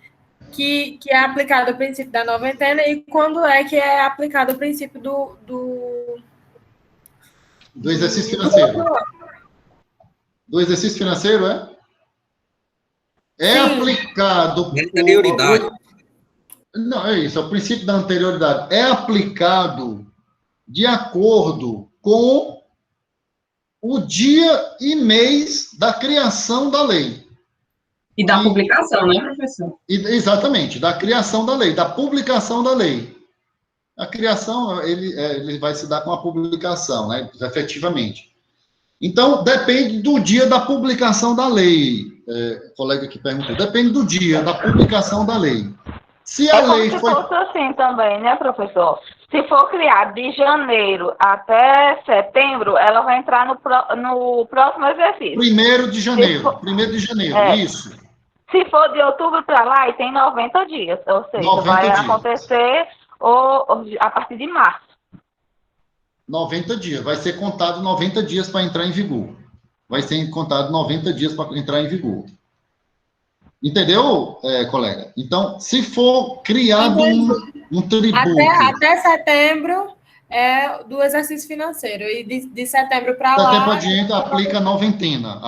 que é aplicado o princípio da noventena e quando é que é aplicado o princípio do exercício financeiro. Do exercício financeiro, é? É aplicado... Anterioridade. Não, é isso, é o princípio da anterioridade. É aplicado de acordo com o dia e mês da criação da lei. E da publicação, né, professor? Exatamente, da criação da lei, da publicação da lei. A criação, ele vai se dar com a publicação, né, efetivamente. Então, depende do dia da publicação da lei. Colega que perguntou, depende do dia da publicação da lei. Se a lei como se fosse assim também, né, professor? Se for criado de janeiro até setembro, ela vai entrar no próximo exercício. 1º de janeiro, 1º de janeiro, isso. Se for de outubro para lá, tem 90 dias, ou seja, 90 vai dias. acontecer a partir de março. 90 dias, vai ser contado 90 dias para entrar em vigor. Vai ser contado 90 dias para entrar em vigor. Entendeu, colega? Então, se for criado um tributo... Até setembro do exercício financeiro, e de setembro para lá... Setembro adiante, aplica a noventena.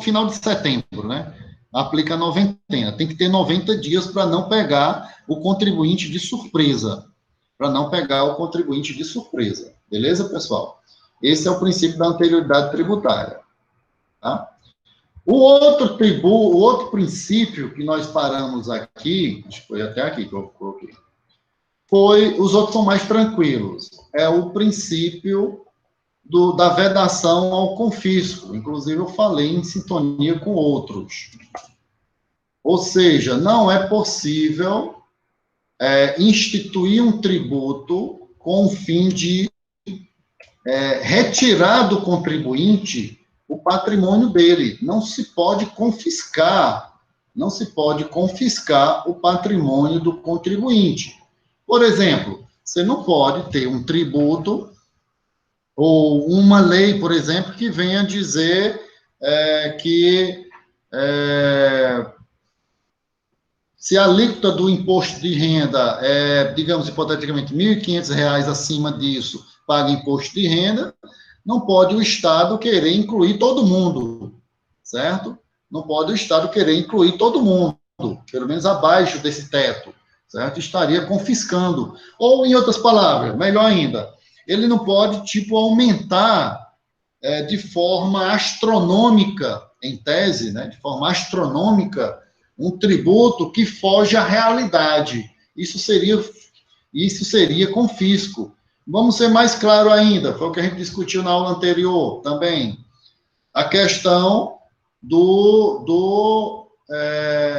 Final de setembro, né? Aplica a noventena. Tem que ter 90 dias para não pegar o contribuinte de surpresa. Beleza, pessoal? Esse é o princípio da anterioridade tributária. Tá? O outro princípio que nós paramos aqui, acho que foi até aqui que eu coloquei, os outros são mais tranquilos. É o princípio da vedação ao confisco. Inclusive, eu falei em sintonia com outros. Ou seja, não é possível instituir um tributo com o fim de retirar do contribuinte o patrimônio dele. Não se pode confiscar o patrimônio do contribuinte. Por exemplo, você não pode ter um tributo ou uma lei, por exemplo, que venha dizer que se a alíquota do imposto de renda digamos, hipoteticamente, R$ 1.500 acima disso, paga imposto de renda, não pode o Estado querer incluir todo mundo, certo? Não pode o Estado querer incluir todo mundo, pelo menos abaixo desse teto, certo? Estaria confiscando. Ou, em outras palavras, melhor ainda, ele não pode, aumentar de forma astronômica, em tese, né? De forma astronômica, um tributo que foge à realidade. Isso seria confisco. Vamos ser mais claro ainda, foi o que a gente discutiu na aula anterior também. A questão do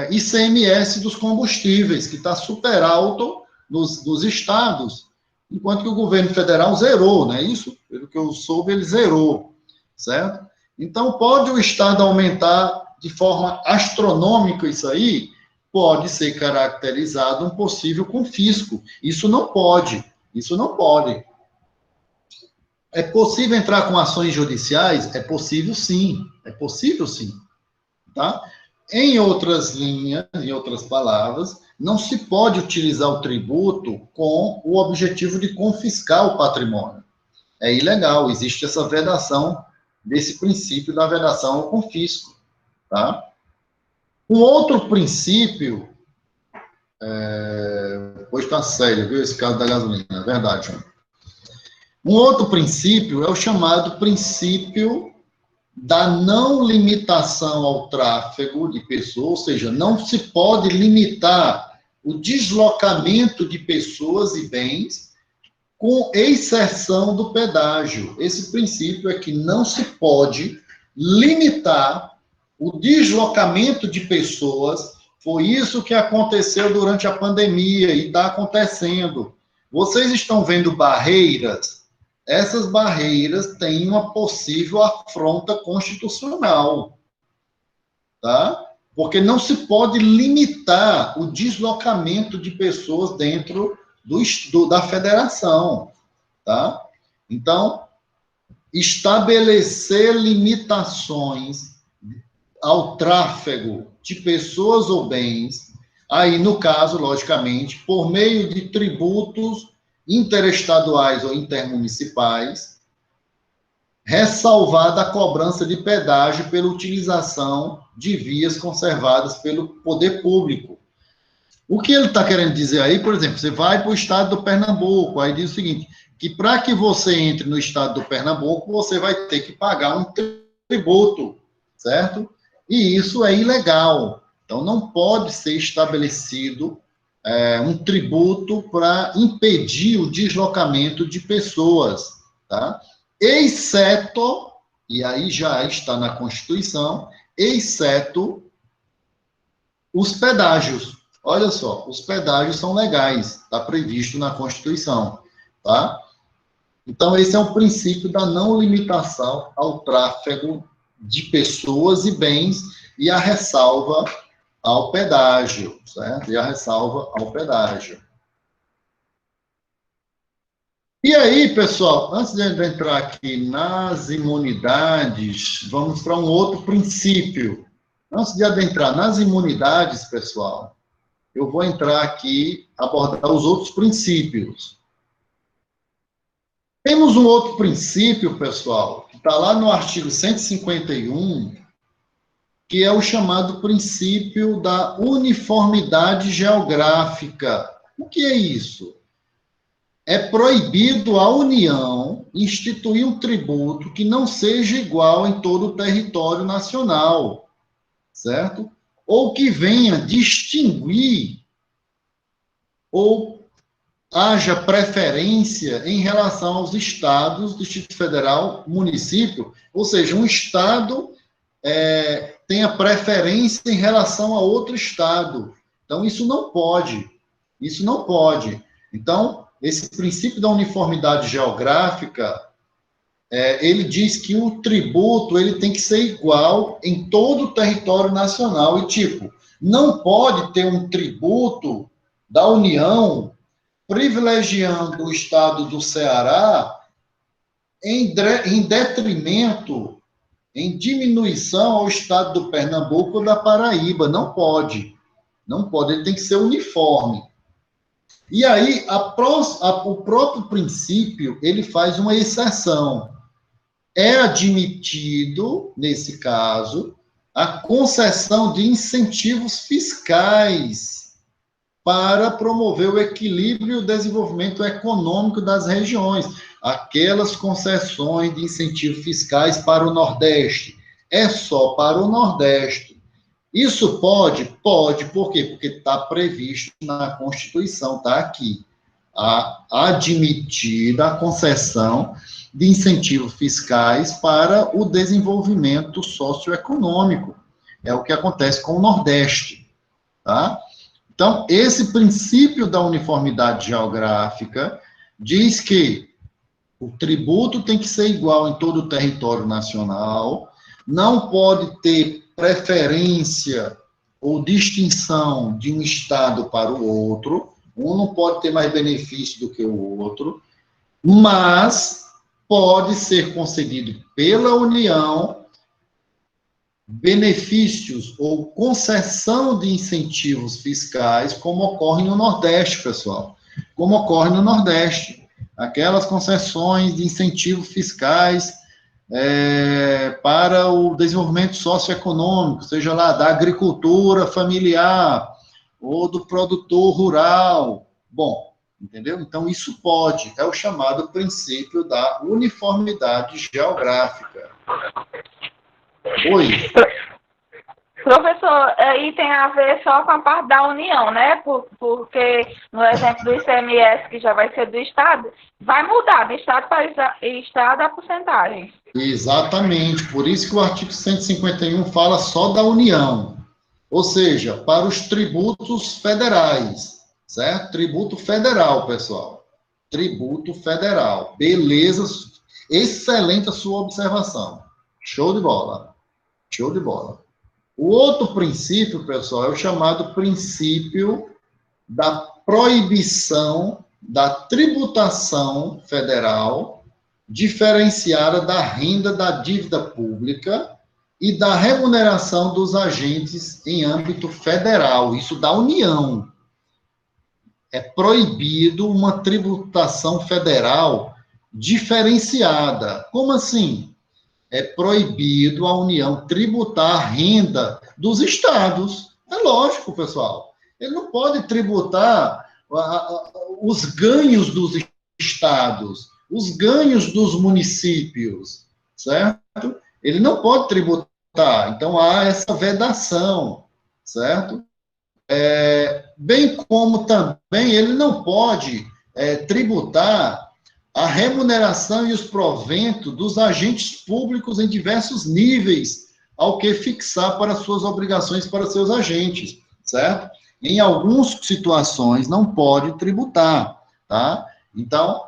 ICMS dos combustíveis, que está super alto nos estados, enquanto que o governo federal zerou, né? Isso, pelo que eu soube, ele zerou, certo? Então, pode o Estado aumentar de forma astronômica isso aí? Pode ser caracterizado um possível confisco. Isso não pode. É possível entrar com ações judiciais? É possível sim. Tá? Em outras linhas, em outras palavras, não se pode utilizar o tributo com o objetivo de confiscar o patrimônio. É ilegal, existe essa vedação desse princípio da vedação ao confisco. Tá? Um outro princípio, pois está sério, viu, esse caso da gasolina, é verdade. Um outro princípio é o chamado princípio da não limitação ao tráfego de pessoas, ou seja, não se pode limitar o deslocamento de pessoas e bens, com exceção do pedágio. Esse princípio é que não se pode limitar o deslocamento de pessoas. Foi isso que aconteceu durante a pandemia e está acontecendo. Vocês estão vendo barreiras? Essas barreiras têm uma possível afronta constitucional, tá? Porque não se pode limitar o deslocamento de pessoas dentro da federação, tá? Então, estabelecer limitações ao tráfego de pessoas ou bens, aí, no caso, logicamente, por meio de tributos interestaduais ou intermunicipais, ressalvada a cobrança de pedágio pela utilização de vias conservadas pelo poder público. O que ele está querendo dizer aí, por exemplo, você vai para o estado do Pernambuco, aí diz o seguinte, que para que você entre no estado do Pernambuco, você vai ter que pagar um tributo, certo? E isso é ilegal. Então, não pode ser estabelecido um tributo para impedir o deslocamento de pessoas, tá? Exceto, e aí já está na Constituição, exceto os pedágios. Olha só, os pedágios são legais, está previsto na Constituição, tá? Então, esse é o princípio da não limitação ao tráfego de pessoas e bens e a ressalva ao pedágio, certo? E a ressalva ao pedágio. E aí, pessoal, antes de entrar aqui nas imunidades, vamos para um outro princípio. Antes de adentrar nas imunidades, pessoal, eu vou entrar aqui, abordar os outros princípios. Temos um outro princípio, pessoal, que está lá no artigo 151, que é o chamado princípio da uniformidade geográfica. O que é isso? É proibido à União instituir um tributo que não seja igual em todo o território nacional, certo? Ou que venha distinguir ou haja preferência em relação aos estados, Distrito Federal, município, ou seja, um estado tenha preferência em relação a outro estado. Então, isso não pode. Então, esse princípio da uniformidade geográfica, ele diz que o tributo ele tem que ser igual em todo o território nacional. E, tipo, não pode ter um tributo da União privilegiando o estado do Ceará em detrimento, em diminuição ao estado do Pernambuco ou da Paraíba. Não pode, ele tem que ser uniforme. E aí, o próprio princípio, ele faz uma exceção. É admitido, nesse caso, a concessão de incentivos fiscais para promover o equilíbrio e o desenvolvimento econômico das regiões. Aquelas concessões de incentivos fiscais para o Nordeste. É só para o Nordeste. Isso pode? Pode. Por quê? Porque está previsto na Constituição, está aqui. Admitida a concessão de incentivos fiscais para o desenvolvimento socioeconômico. É o que acontece com o Nordeste. Tá? Então, esse princípio da uniformidade geográfica diz que o tributo tem que ser igual em todo o território nacional, não pode ter preferência ou distinção de um estado para o outro, um não pode ter mais benefício do que o outro, mas pode ser concedido pela União benefícios ou concessão de incentivos fiscais, como ocorre no Nordeste, pessoal. Como ocorre no Nordeste. Aquelas concessões de incentivos fiscais para o desenvolvimento socioeconômico, seja lá da agricultura familiar ou do produtor rural. Bom, entendeu? Então, isso pode, é o chamado princípio da uniformidade geográfica. Oi. Professor, aí tem a ver só com a parte da União, né? Porque no exemplo do ICMS, que já vai ser do Estado, vai mudar de Estado para Estado a porcentagem. Exatamente, por isso que o artigo 151 fala só da União, ou seja, para os tributos federais, certo? Tributo federal, pessoal. Tributo federal. Beleza, excelente a sua observação. Show de bola. Show de bola. O outro princípio, pessoal, é o chamado princípio da proibição da tributação federal diferenciada da renda da dívida pública e da remuneração dos agentes em âmbito federal, isso da União. É proibido uma tributação federal diferenciada. Como assim? É proibido a União tributar a renda dos estados. É lógico, pessoal. Ele não pode tributar os ganhos dos estados, os ganhos dos municípios, certo? Ele não pode tributar. Então, há essa vedação, certo? Bem como também ele não pode tributar a remuneração e os proventos dos agentes públicos em diversos níveis, ao que fixar para suas obrigações para seus agentes, certo? Em algumas situações não pode tributar, tá? Então,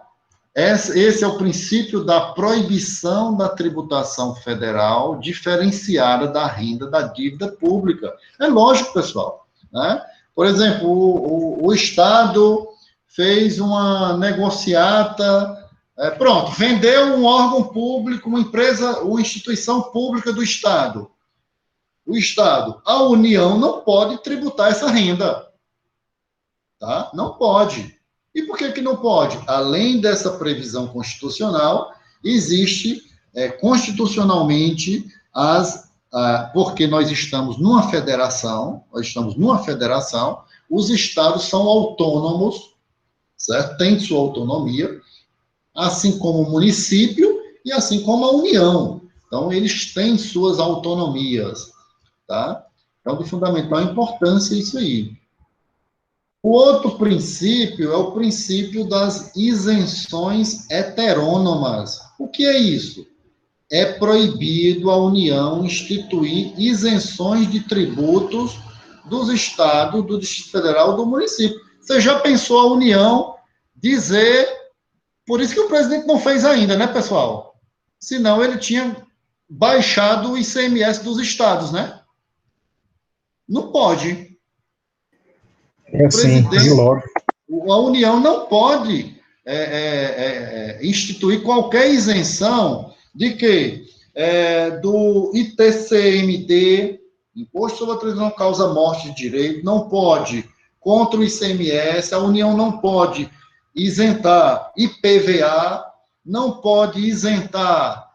esse é o princípio da proibição da tributação federal diferenciada da renda da dívida pública. É lógico, pessoal, né? Por exemplo, o Estado fez uma negociata, pronto, vendeu um órgão público, uma empresa, uma instituição pública do Estado. O Estado, a União não pode tributar essa renda. Tá? Não pode. E por que não pode? Além dessa previsão constitucional, existe constitucionalmente porque nós estamos numa federação, os estados são autônomos, certo? Tem sua autonomia, assim como o município e assim como a União. Então, eles têm suas autonomias, tá? Então, de fundamental importância isso aí. O outro princípio é o princípio das isenções heterônomas. O que é isso? É proibido a União instituir isenções de tributos dos estados, do Distrito Federal, do município. Você já pensou a União dizer... Por isso que o presidente não fez ainda, né, pessoal? Senão ele tinha baixado o ICMS dos estados, né? Não pode. Sim, lógico. A União não pode instituir qualquer isenção de quê? Do ITCMD, Imposto sobre a Transmissão Causa Morte de Direito, não pode. Contra o ICMS, a União não pode isentar IPVA, não pode isentar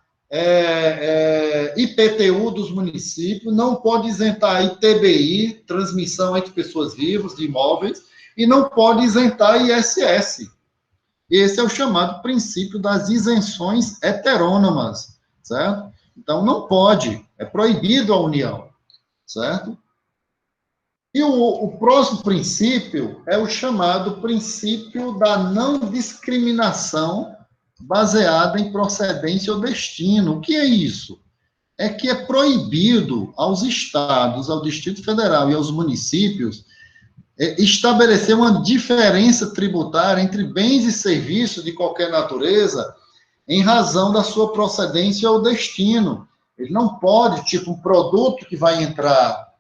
IPTU dos municípios, não pode isentar ITBI, transmissão entre pessoas vivas de imóveis, e não pode isentar ISS. Esse é o chamado princípio das isenções heterônomas, certo? Então, não pode, é proibido a União, certo? E o próximo princípio é o chamado princípio da não discriminação baseada em procedência ou destino. O que é isso? É que é proibido aos estados, ao Distrito Federal e aos municípios estabelecer uma diferença tributária entre bens e serviços de qualquer natureza em razão da sua procedência ou destino. Ele não pode, tipo, um produto que vai entrar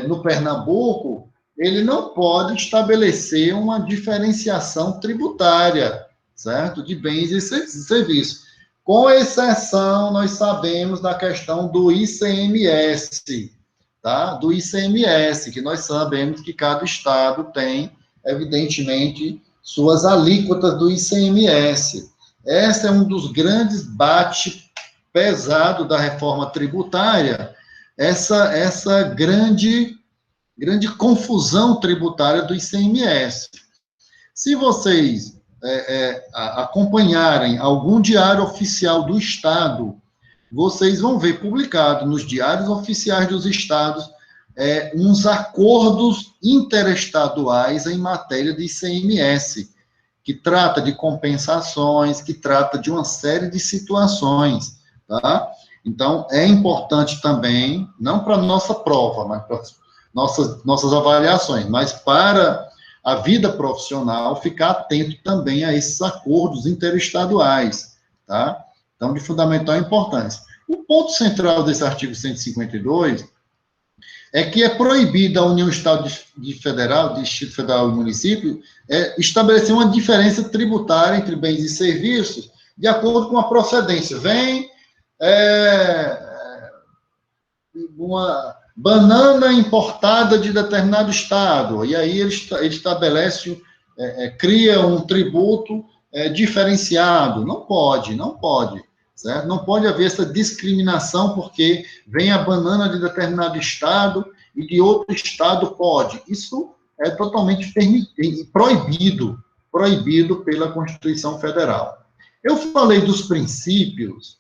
no Pernambuco, ele não pode estabelecer uma diferenciação tributária, certo? De bens e serviços. Com exceção, nós sabemos da questão do ICMS, tá? Do ICMS, que nós sabemos que cada estado tem, evidentemente, suas alíquotas do ICMS. Esse é um dos grandes bate-pesado da reforma tributária, essa grande confusão tributária do ICMS. Se vocês acompanharem algum diário oficial do Estado, vocês vão ver publicado nos diários oficiais dos estados uns acordos interestaduais em matéria de ICMS, que trata de compensações, que trata de uma série de situações, tá? Então, é importante também, não para a nossa prova, mas para nossas avaliações, mas para a vida profissional, ficar atento também a esses acordos interestaduais, tá? Então, de fundamental importância. O ponto central desse artigo 152 é que é proibido a União, Estado, Distrito Federal e Município estabelecer uma diferença tributária entre bens e serviços de acordo com a procedência. Vem uma banana importada de determinado estado, e aí ele estabelece, cria um tributo diferenciado. Não pode, certo? Não pode haver essa discriminação porque vem a banana de determinado estado e de outro estado pode. Isso é totalmente proibido pela Constituição Federal. Eu falei dos princípios,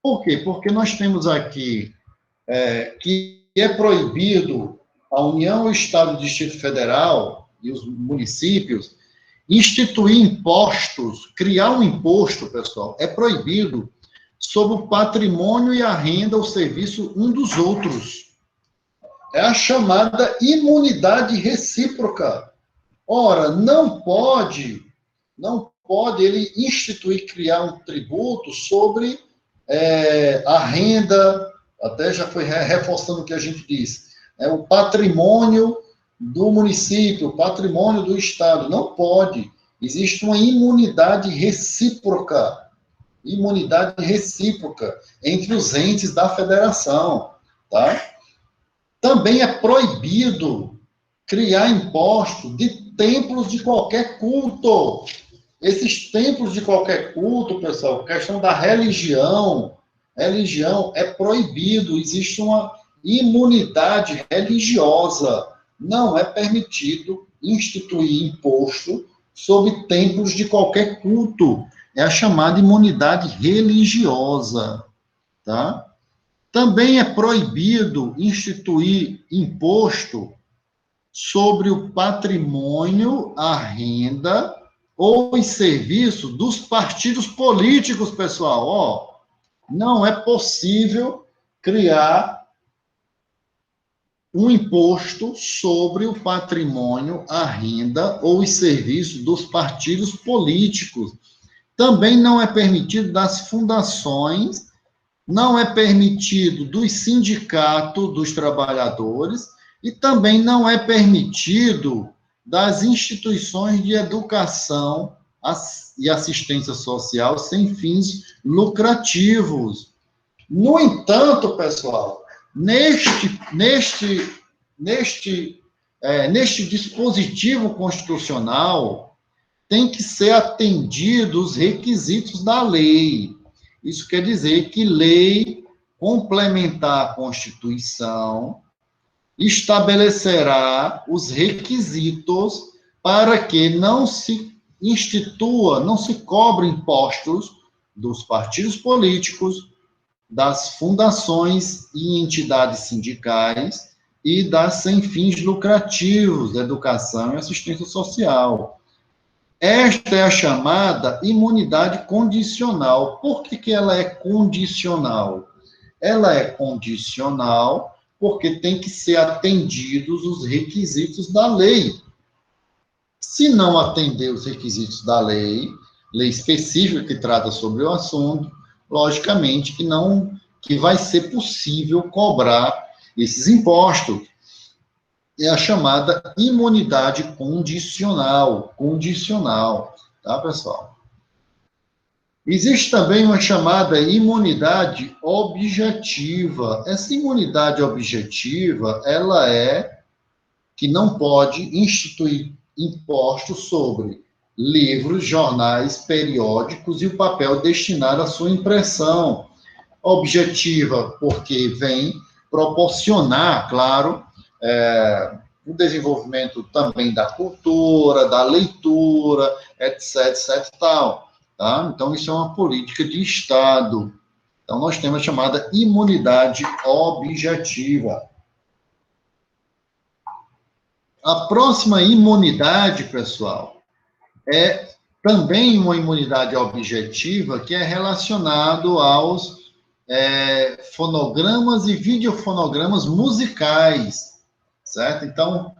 por quê? Porque nós temos aqui que é proibido a União, o Estado, o Distrito Federal e os municípios instituir impostos, criar um imposto, pessoal, é proibido sobre o patrimônio e a renda, o serviço um dos outros. É a chamada imunidade recíproca. Ora, não pode ele instituir, criar um tributo sobre a renda, até já foi reforçando o que a gente disse, o patrimônio do município, o patrimônio do estado. Não pode. Existe uma imunidade recíproca entre os entes da federação, tá? Também é proibido criar imposto de templos de qualquer culto. Esses templos de qualquer culto, pessoal, questão da religião é proibido. Existe uma imunidade religiosa. Não é permitido instituir imposto sobre templos de qualquer culto. É a chamada imunidade religiosa, tá? Também é proibido instituir imposto sobre o patrimônio, a renda ou os serviços dos partidos políticos, pessoal. Não é possível criar um imposto sobre o patrimônio, a renda ou os serviços dos partidos políticos. Também não é permitido das fundações, não é permitido dos sindicatos dos trabalhadores e também não é permitido das instituições de educação e assistência social sem fins lucrativos. No entanto, pessoal, neste dispositivo constitucional, tem que ser atendido os requisitos da lei. Isso quer dizer que lei complementar à Constituição estabelecerá os requisitos para que não se institua, não se cobre impostos dos partidos políticos, das fundações e entidades sindicais e das sem fins lucrativos da educação e assistência social. Esta é a chamada imunidade condicional. Por que ela é condicional? Ela é condicional porque tem que ser atendidos os requisitos da lei. Se não atender os requisitos da lei específica que trata sobre o assunto, logicamente que vai ser possível cobrar esses impostos. É a chamada imunidade condicional, tá, pessoal? Existe também uma chamada imunidade objetiva. Essa imunidade objetiva, ela é que não pode instituir impostos sobre livros, jornais, periódicos e o papel destinado à sua impressão. Objetiva, porque vem proporcionar, claro, o desenvolvimento também da cultura, da leitura, etc, etc, tal. Tá? Então, isso é uma política de Estado. Então, nós temos a chamada imunidade objetiva. A próxima imunidade, pessoal, é também uma imunidade objetiva que é relacionado aos fonogramas e videofonogramas musicais, certo? Então,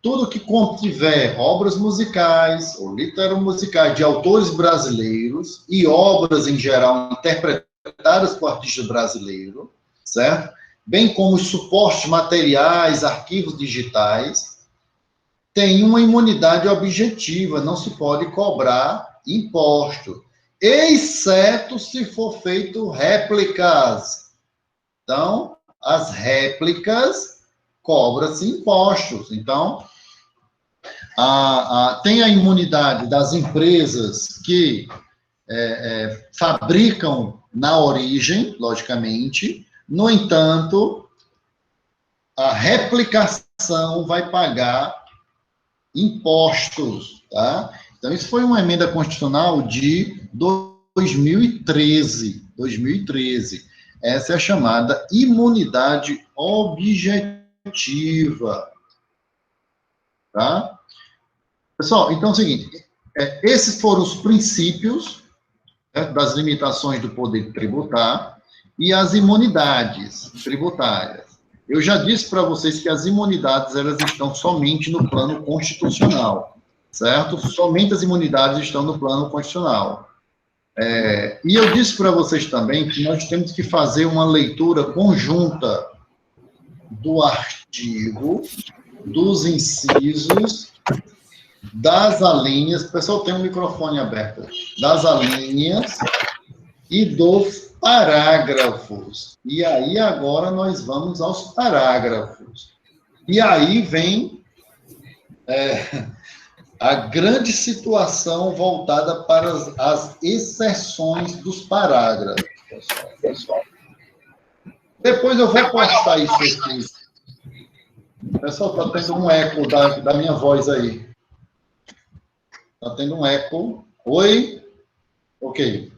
tudo que contiver obras musicais ou literamusicais de autores brasileiros e obras, em geral, interpretadas por artistas brasileiros, certo? Bem como os suportes materiais, arquivos digitais, tem uma imunidade objetiva, não se pode cobrar imposto, exceto se for feito réplicas. Então, as réplicas cobra-se impostos. Então, tem a imunidade das empresas que fabricam na origem, logicamente. No entanto, a replicação vai pagar impostos, tá? Então, isso foi uma emenda constitucional de 2013. Essa é a chamada imunidade objetiva, tá? Pessoal, então é o seguinte, esses foram os princípios, né, das limitações do poder tributar e as imunidades tributárias. Eu já disse para vocês que as imunidades, elas estão somente no plano constitucional, certo? Somente as imunidades estão no plano constitucional. E eu disse para vocês também que nós temos que fazer uma leitura conjunta do artigo, dos incisos, das alíneas, o pessoal tem um microfone aberto, das alíneas e dos parágrafos. E aí, agora, nós vamos aos parágrafos. E aí vem a grande situação voltada para as exceções dos parágrafos, pessoal. Depois eu vou postar isso aqui. Pessoal, está tendo um eco da minha voz aí. Está tendo um eco. Oi? Ok.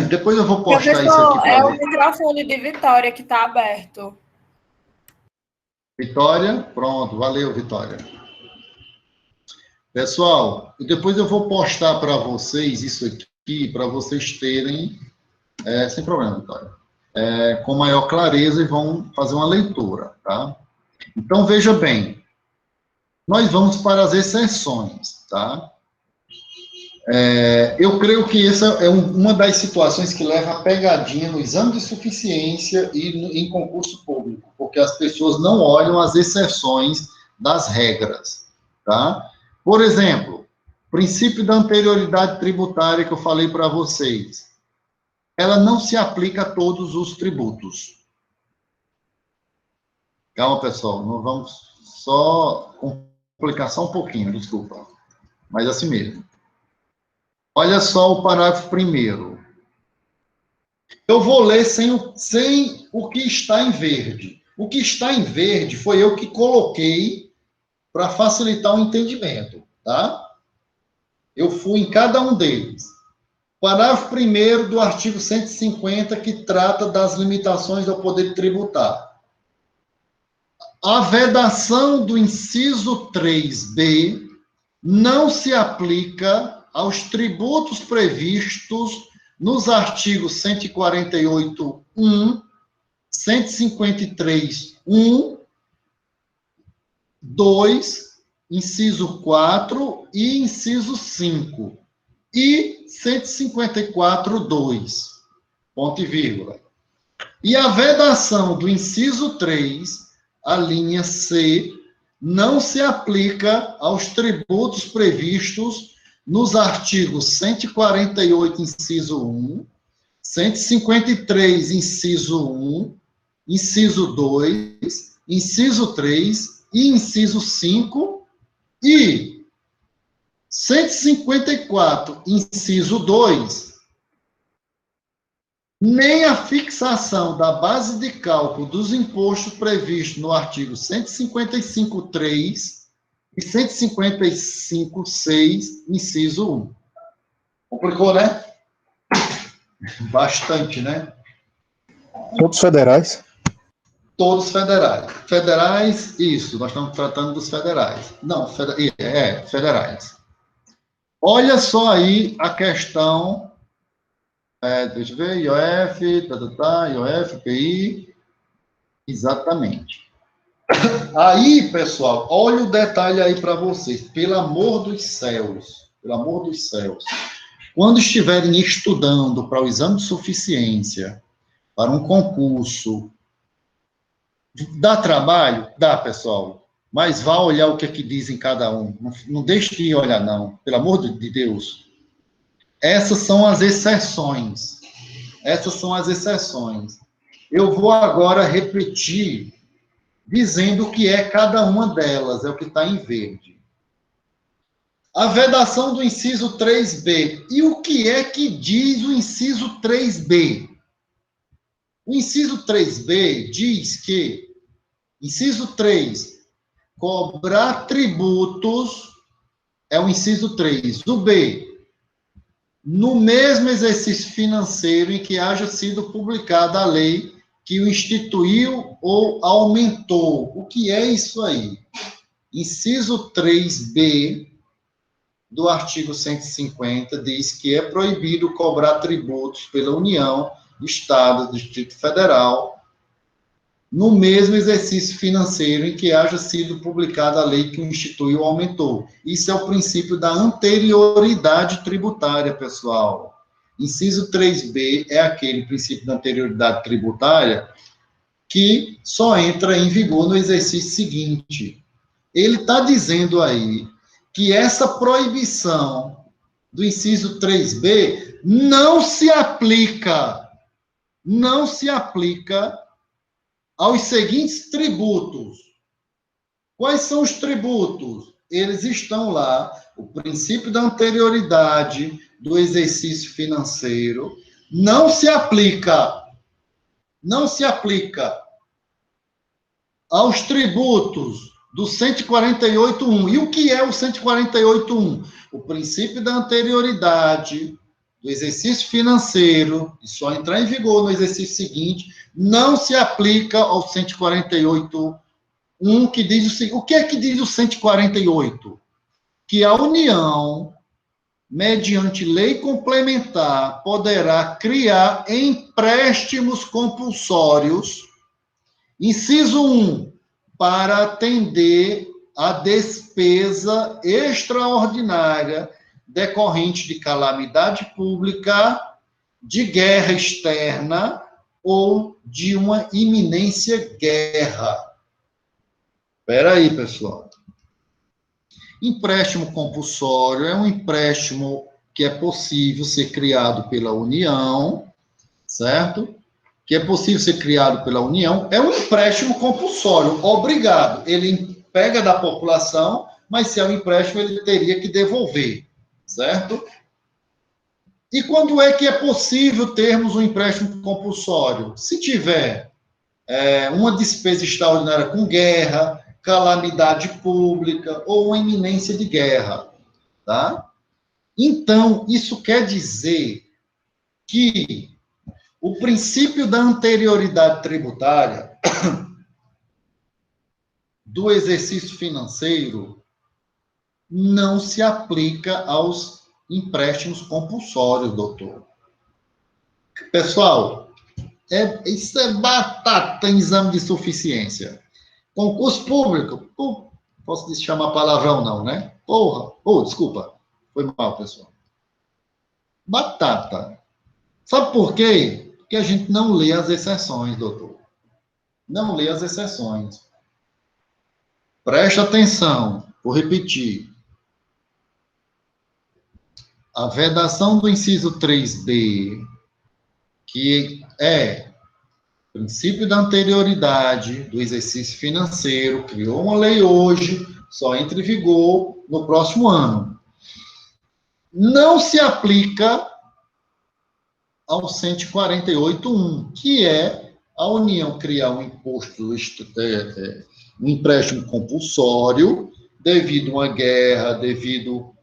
Depois eu vou postar isso aqui. É o microfone de Vitória que está aberto. Vitória? Pronto. Valeu, Vitória. Pessoal, depois eu vou postar para vocês isso aqui, para vocês terem, sem problema, Vitória, com maior clareza e vão fazer uma leitura, tá? Então, veja bem, nós vamos para as exceções, tá? Eu creio que essa é uma das situações que leva a pegadinha no exame de suficiência e em concurso público, porque as pessoas não olham as exceções das regras, tá? Por exemplo, princípio da anterioridade tributária que eu falei para vocês, ela não se aplica a todos os tributos. Calma, pessoal, não vamos só complicar só um pouquinho, desculpa, mas assim mesmo. Olha só o parágrafo 1º. Eu vou ler sem o que está em verde. O que está em verde foi eu que coloquei para facilitar o entendimento, tá? Eu fui em cada um deles. Parágrafo 1º do artigo 150, que trata das limitações ao poder tributar. A vedação do inciso 3b não se aplica aos tributos previstos nos artigos 148.1 153.1, 2, inciso 4 e inciso 5. E 154.2, ponto e vírgula. E a vedação do inciso 3, a linha C, não se aplica aos tributos previstos nos artigos 148, inciso 1, 153, inciso 1, inciso 2, inciso 3 e inciso 5 e 154, inciso 2, nem a fixação da base de cálculo dos impostos previsto no artigo 155.3 e 155.6, inciso 1. Complicou, né? Bastante, né? Todos federais? Todos federais. Federais, isso, nós estamos tratando dos federais. Não, federais. Olha só aí a questão, deixa eu ver, IOF, IOF, PI, exatamente. Aí, pessoal, olha o detalhe aí para vocês, pelo amor dos céus, quando estiverem estudando para o exame de suficiência, para um concurso, dá trabalho? Dá, pessoal. Mas vá olhar o que é que dizem cada um. Não deixe de olhar, não. Pelo amor de Deus. Essas são as exceções. Eu vou agora repetir, dizendo o que é cada uma delas. É o que está em verde. A vedação do inciso 3B. E o que é que diz o inciso 3B? O inciso 3B diz que, inciso 3, cobrar tributos, é o inciso 3. O B, no mesmo exercício financeiro em que haja sido publicada a lei que o instituiu ou aumentou. O que é isso aí? Inciso 3B do artigo 150 diz que é proibido cobrar tributos pela União, Estado, Distrito Federal, no mesmo exercício financeiro em que haja sido publicada a lei que o instituiu ou aumentou. Isso é o princípio da anterioridade tributária, pessoal. Inciso 3B é aquele princípio da anterioridade tributária que só entra em vigor no exercício seguinte. Ele está dizendo aí que essa proibição do inciso 3B não se aplica aos seguintes tributos. Quais são os tributos? Eles estão lá, o princípio da anterioridade do exercício financeiro não se aplica aos tributos do 148.1. E o que é o 148.1? O princípio da anterioridade do exercício financeiro, e só entrar em vigor no exercício seguinte, não se aplica ao 148.1, que diz o seguinte. O que é que diz o 148? Que a União, mediante lei complementar, poderá criar empréstimos compulsórios, inciso 1, para atender a despesa extraordinária decorrente de calamidade pública, de guerra externa ou de uma iminência guerra. Espera aí, pessoal. Empréstimo compulsório é um empréstimo que é possível ser criado pela União, certo? Que é possível ser criado pela União, é um empréstimo compulsório, obrigado. Ele pega da população, mas se é um empréstimo, ele teria que devolver, certo? E quando é que é possível termos um empréstimo compulsório? Se tiver uma despesa extraordinária com guerra, calamidade pública ou uma iminência de guerra, tá? Então, isso quer dizer que o princípio da anterioridade tributária do exercício financeiro não se aplica aos empréstimos compulsórios, doutor. Pessoal, Isso é batata em exame de suficiência. Concurso público, posso chamar palavrão não, né? Porra, desculpa, foi mal, pessoal. Batata. Sabe por quê? Porque a gente não lê as exceções, doutor. Não lê as exceções. Preste atenção, vou repetir. A vedação do inciso 3B, que é princípio da anterioridade do exercício financeiro, criou uma lei hoje, só entra em vigor no próximo ano. Não se aplica ao 148.1, que é a União criar um imposto, um empréstimo compulsório, devido a uma guerra, devido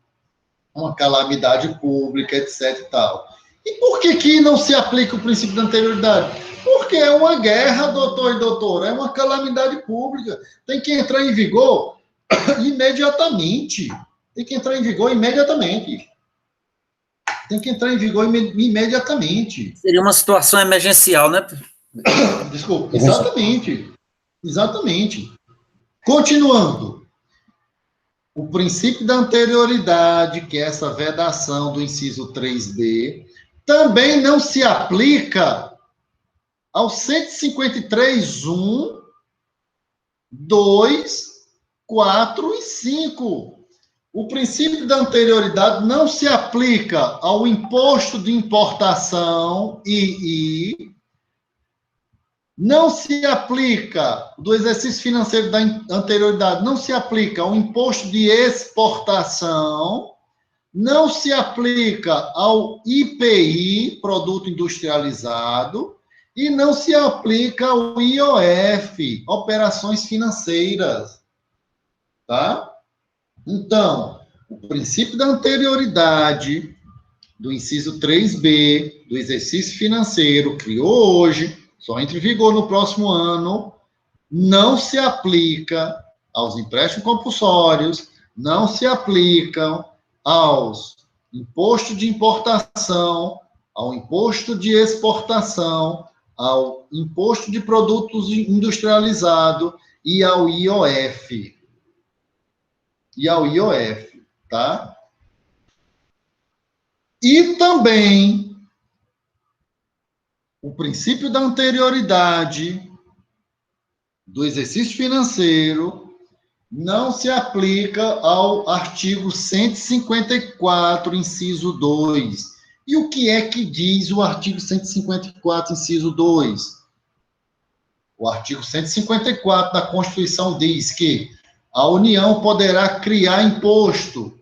a uma calamidade pública, etc. e tal. E por que não se aplica o princípio da anterioridade? Porque é uma guerra, doutor e doutora, é uma calamidade pública. Tem que entrar em vigor imediatamente. Tem que entrar em vigor imediatamente. Tem que entrar em vigor imediatamente. Seria uma situação emergencial, né? Desculpa, exatamente. Exatamente. Continuando. O princípio da anterioridade, que é essa vedação do inciso 3B, também não se aplica ao 153.1, 2, 4 e 5. O princípio da anterioridade não se aplica ao imposto de importação, II, não se aplica, do exercício financeiro da anterioridade, não se aplica ao imposto de exportação, não se aplica ao IPI, produto industrializado, e não se aplica ao IOF, operações financeiras. Tá? Então, o princípio da anterioridade do inciso 3B do exercício financeiro, criou hoje, só entra em vigor no próximo ano, não se aplica aos empréstimos compulsórios, não se aplicam aos impostos de importação, ao imposto de exportação, ao imposto de produtos industrializados e ao IOF. Tá? E também o princípio da anterioridade do exercício financeiro não se aplica ao artigo 154, inciso 2. E o que é que diz o artigo 154, inciso 2? O artigo 154 da Constituição diz que a União poderá criar imposto,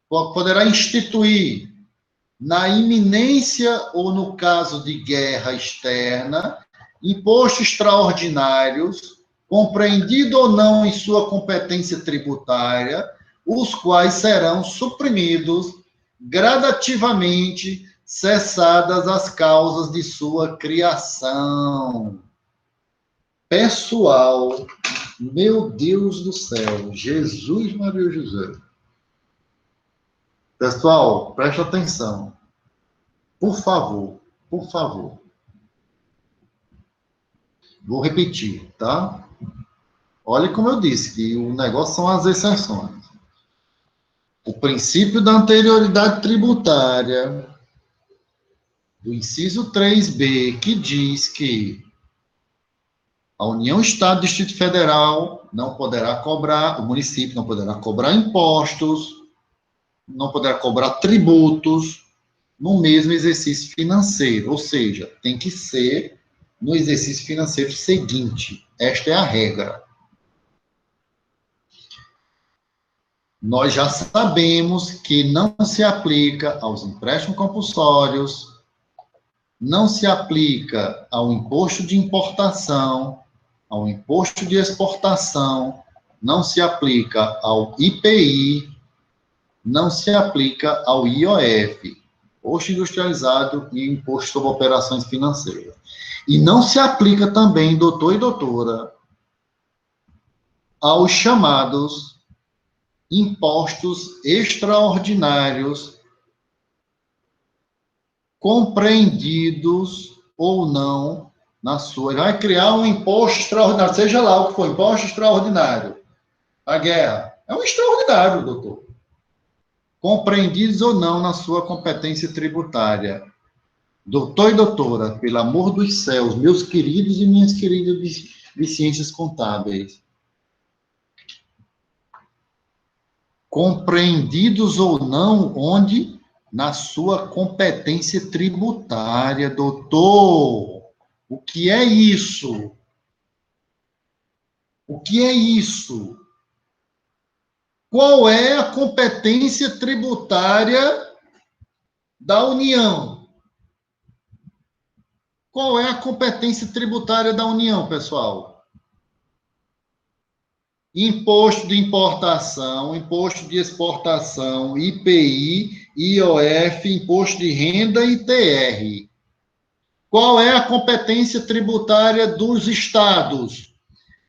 poderá instituir, na iminência ou no caso de guerra externa, impostos extraordinários, compreendido ou não em sua competência tributária, os quais serão suprimidos gradativamente, cessadas as causas de sua criação. Pessoal, meu Deus do céu, Jesus, Maria José. Pessoal, preste atenção. Por favor, por favor. Vou repetir, tá? Olha como eu disse, que o negócio são as exceções. O princípio da anterioridade tributária, do inciso 3B, que diz que a União, Estado, Distrito Federal não poderá cobrar, o município não poderá cobrar impostos, não poderá cobrar tributos no mesmo exercício financeiro, ou seja, tem que ser no exercício financeiro seguinte. Esta é a regra. Nós já sabemos que não se aplica aos empréstimos compulsórios, não se aplica ao imposto de importação, ao imposto de exportação, não se aplica ao IPI, não se aplica ao IOF, Imposto Industrializado e Imposto sobre Operações Financeiras. E não se aplica também, doutor e doutora, aos chamados impostos extraordinários compreendidos ou não na sua... Ele vai criar um imposto extraordinário, seja lá o que for, imposto extraordinário. A guerra. É um extraordinário, doutor. Compreendidos ou não na sua competência tributária. Doutor e doutora, pelo amor dos céus, meus queridos e minhas queridas de ciências contábeis, compreendidos ou não, onde? Na sua competência tributária, doutor. O que é isso? O que é isso? Qual é a competência tributária da União? Qual é a competência tributária da União, pessoal? Imposto de importação, imposto de exportação, IPI, IOF, imposto de renda e ITR. Qual é a competência tributária dos estados?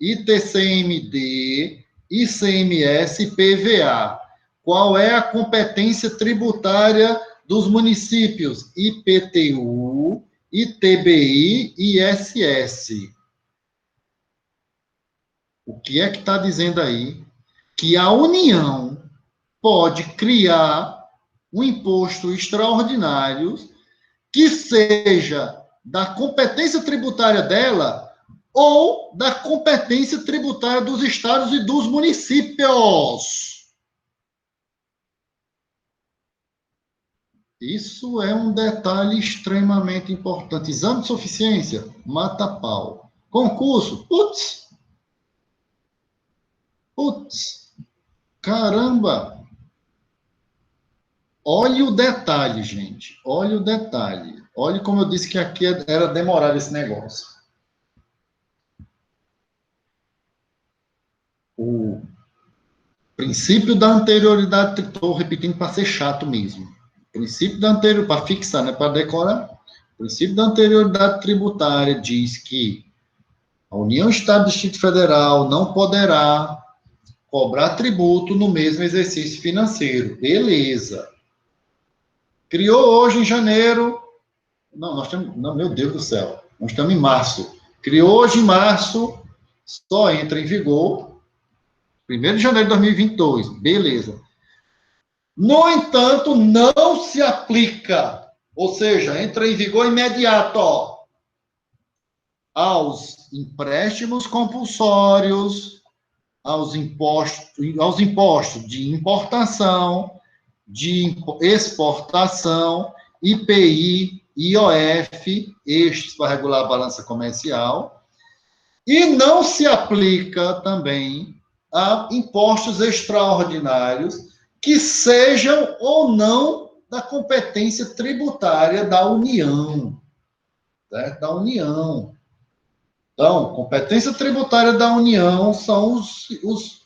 ITCMD, ICMS e PVA. Qual é a competência tributária dos municípios? IPTU, ITBI e ISS. O que é que está dizendo aí? Que a União pode criar um imposto extraordinário que seja da competência tributária dela ou da competência tributária dos estados e dos municípios. Isso é um detalhe extremamente importante. Exame de suficiência, mata pau. Concurso, putz, caramba. Olhe o detalhe, gente. Olhe o detalhe. Olhe como eu disse que aqui era demorado esse negócio. O princípio da anterioridade, estou repetindo para ser chato mesmo. Princípio da anterioridade, para fixar, não é para decorar. O princípio da anterioridade tributária diz que a União, Estado e Distrito Federal não poderá cobrar tributo no mesmo exercício financeiro. Beleza. Criou hoje em janeiro. Não, nós estamos. Não, meu Deus do céu. Nós estamos em março. Criou hoje em março, só entra em vigor 1º de janeiro de 2022. Beleza. No entanto, não se aplica, ou seja, entra em vigor imediato aos empréstimos compulsórios, aos impostos de importação, de exportação, IPI, IOF, estes para regular a balança comercial, e não se aplica também a impostos extraordinários que sejam ou não da competência tributária da União. Certo? Da União. Então, competência tributária da União são os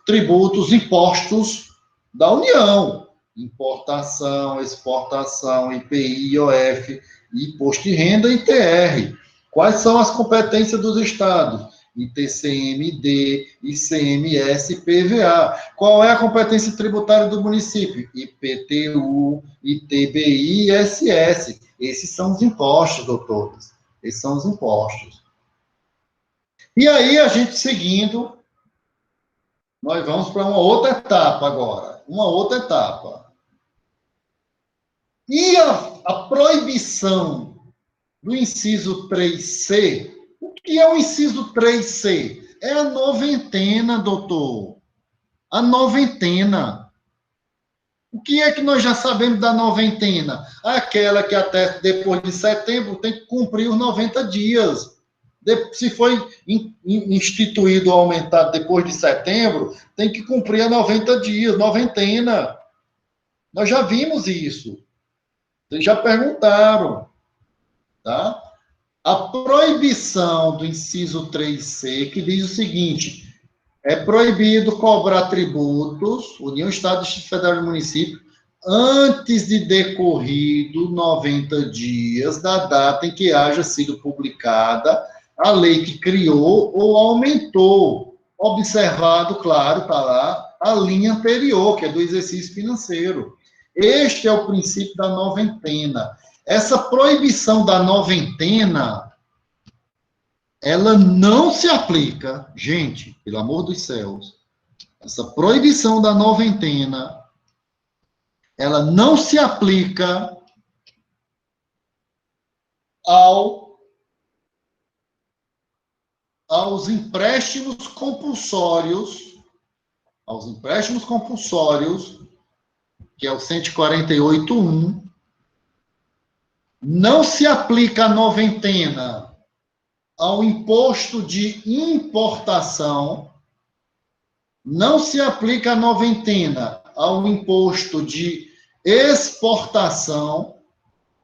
tributos, impostos da União. Importação, exportação, IPI, IOF, imposto de renda e ITR. Quais são as competências dos estados? ITCMD, ICMS e PVA. Qual é a competência tributária do município? IPTU, ITBI e ISS. Esses são os impostos, doutores. Esses são os impostos. E aí, a gente seguindo, nós vamos para uma outra etapa agora. Uma outra etapa. E a proibição do inciso 3C. O que é o inciso 3C? É a noventena, doutor. A noventena. O que é que nós já sabemos da noventena? Aquela que até depois de setembro tem que cumprir os 90 dias. Se foi instituído ou aumentado depois de setembro, tem que cumprir a 90 dias, noventena. Nós já vimos isso. Vocês já perguntaram. Tá? A proibição do inciso 3C, que diz o seguinte: é proibido cobrar tributos, União, Estado, Distrito Federal e Município, antes de decorrido 90 dias da data em que haja sido publicada a lei que criou ou aumentou, observado, claro, está lá, a linha anterior, que é do exercício financeiro. Este é o princípio da noventena. essa proibição da noventena, ela não se aplica, gente, pelo amor dos céus, essa proibição da noventena, ela não se aplica aos empréstimos compulsórios, que é o 148.1, não se aplica a noventena ao imposto de importação, não se aplica a noventena ao imposto de exportação,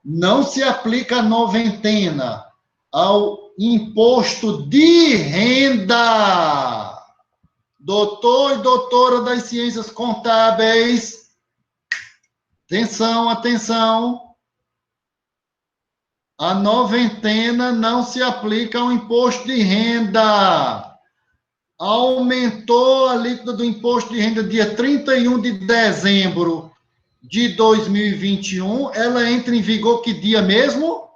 não se aplica a noventena ao imposto de renda. Doutor e doutora das ciências contábeis, atenção, atenção. A noventena não se aplica ao imposto de renda. Aumentou a alíquota do imposto de renda dia 31 de dezembro de 2021. Ela entra em vigor que dia mesmo?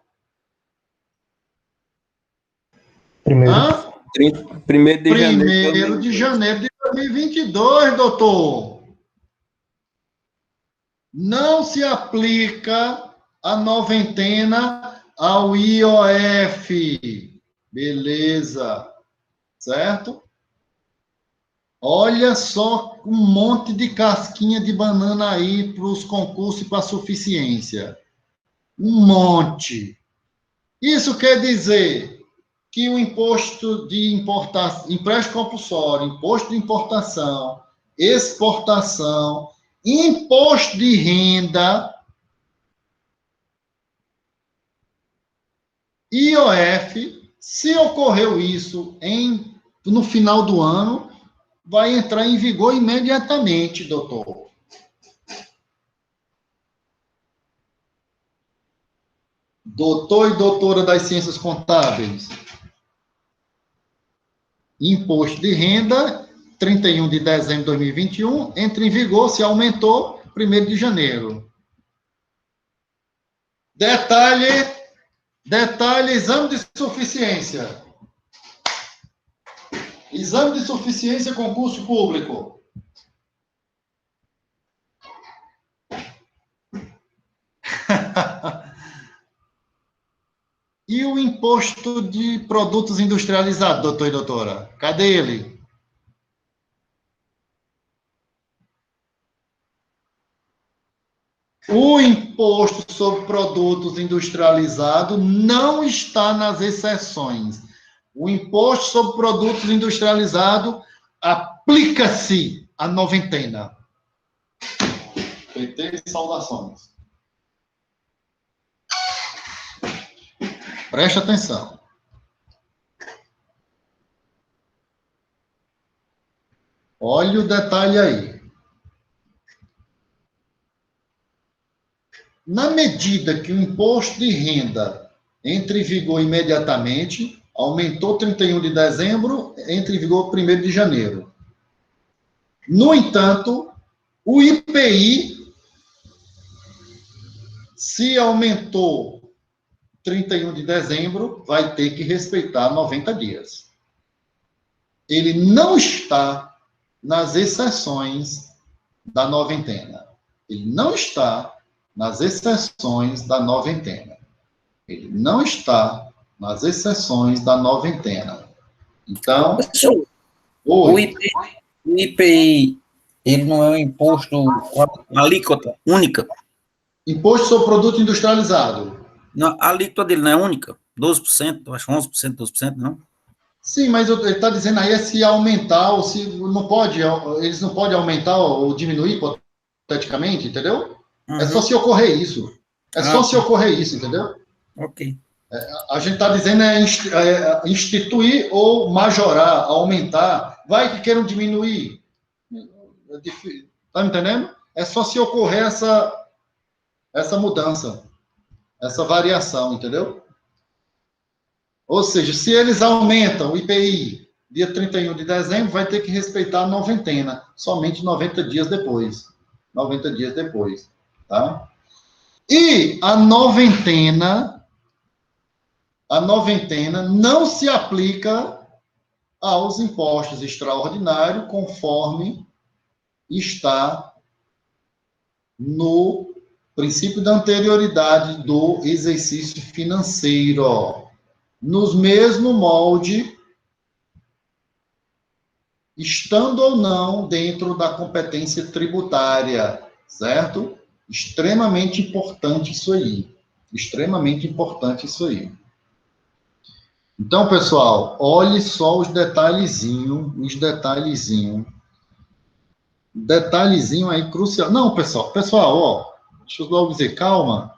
Primeiro. Hã? 1º de janeiro. 1º de janeiro de 2022, doutor. Não se aplica a noventena ao IOF. Beleza. Certo? Olha só um monte de casquinha de banana aí para os concursos e para a suficiência. Um monte. Isso quer dizer que o imposto de importação, empréstimo compulsório, imposto de importação, exportação, imposto de renda, IOF, se ocorreu isso no final do ano, vai entrar em vigor imediatamente, doutor. Doutor e doutora das ciências contábeis, imposto de renda, 31 de dezembro de 2021, entra em vigor, se aumentou, 1º de janeiro. Detalhe, exame de suficiência. Exame de suficiência, concurso público. E o imposto de produtos industrializados, doutor e doutora? Cadê ele? O imposto sobre produtos industrializados não está nas exceções. O imposto sobre produtos industrializados aplica-se à noventena. PT, saudações. Preste atenção. Olha o detalhe aí. Na medida que o imposto de renda entre em vigor imediatamente, aumentou 31 de dezembro, entra em vigor 1º de janeiro. No entanto, o IPI, se aumentou 31 de dezembro, vai ter que respeitar 90 dias. Ele não está nas exceções da noventena. Ele não está nas exceções da noventena. Ele não está nas exceções da noventena. Então, o IPI, ele não é um imposto, uma alíquota única? Imposto sobre produto industrializado. Não, a alíquota dele não é única? 12%, acho 11%, 12%, não? Sim, mas ele está dizendo aí é se aumentar ou se não pode, eles não podem aumentar ou diminuir hipoteticamente, entendeu? Uhum. É só se ocorrer isso. É só se ocorrer isso, entendeu? Ok. A gente está dizendo instituir ou majorar, aumentar. Vai que queiram diminuir. Está me entendendo? É só se ocorrer essa mudança, essa variação, entendeu? Ou seja, se eles aumentam o IPI dia 31 de dezembro, vai ter que respeitar a noventena, somente 90 dias depois. 90 dias depois, tá? E a noventena não se aplica aos impostos extraordinários, conforme está no princípio da anterioridade do exercício financeiro, nos mesmo molde, estando ou não dentro da competência tributária, certo? Extremamente importante isso aí. Extremamente importante isso aí. Então, pessoal, olhe só os detalhezinhos. Detalhezinho aí crucial. Não, pessoal, ó, deixa eu logo dizer, calma,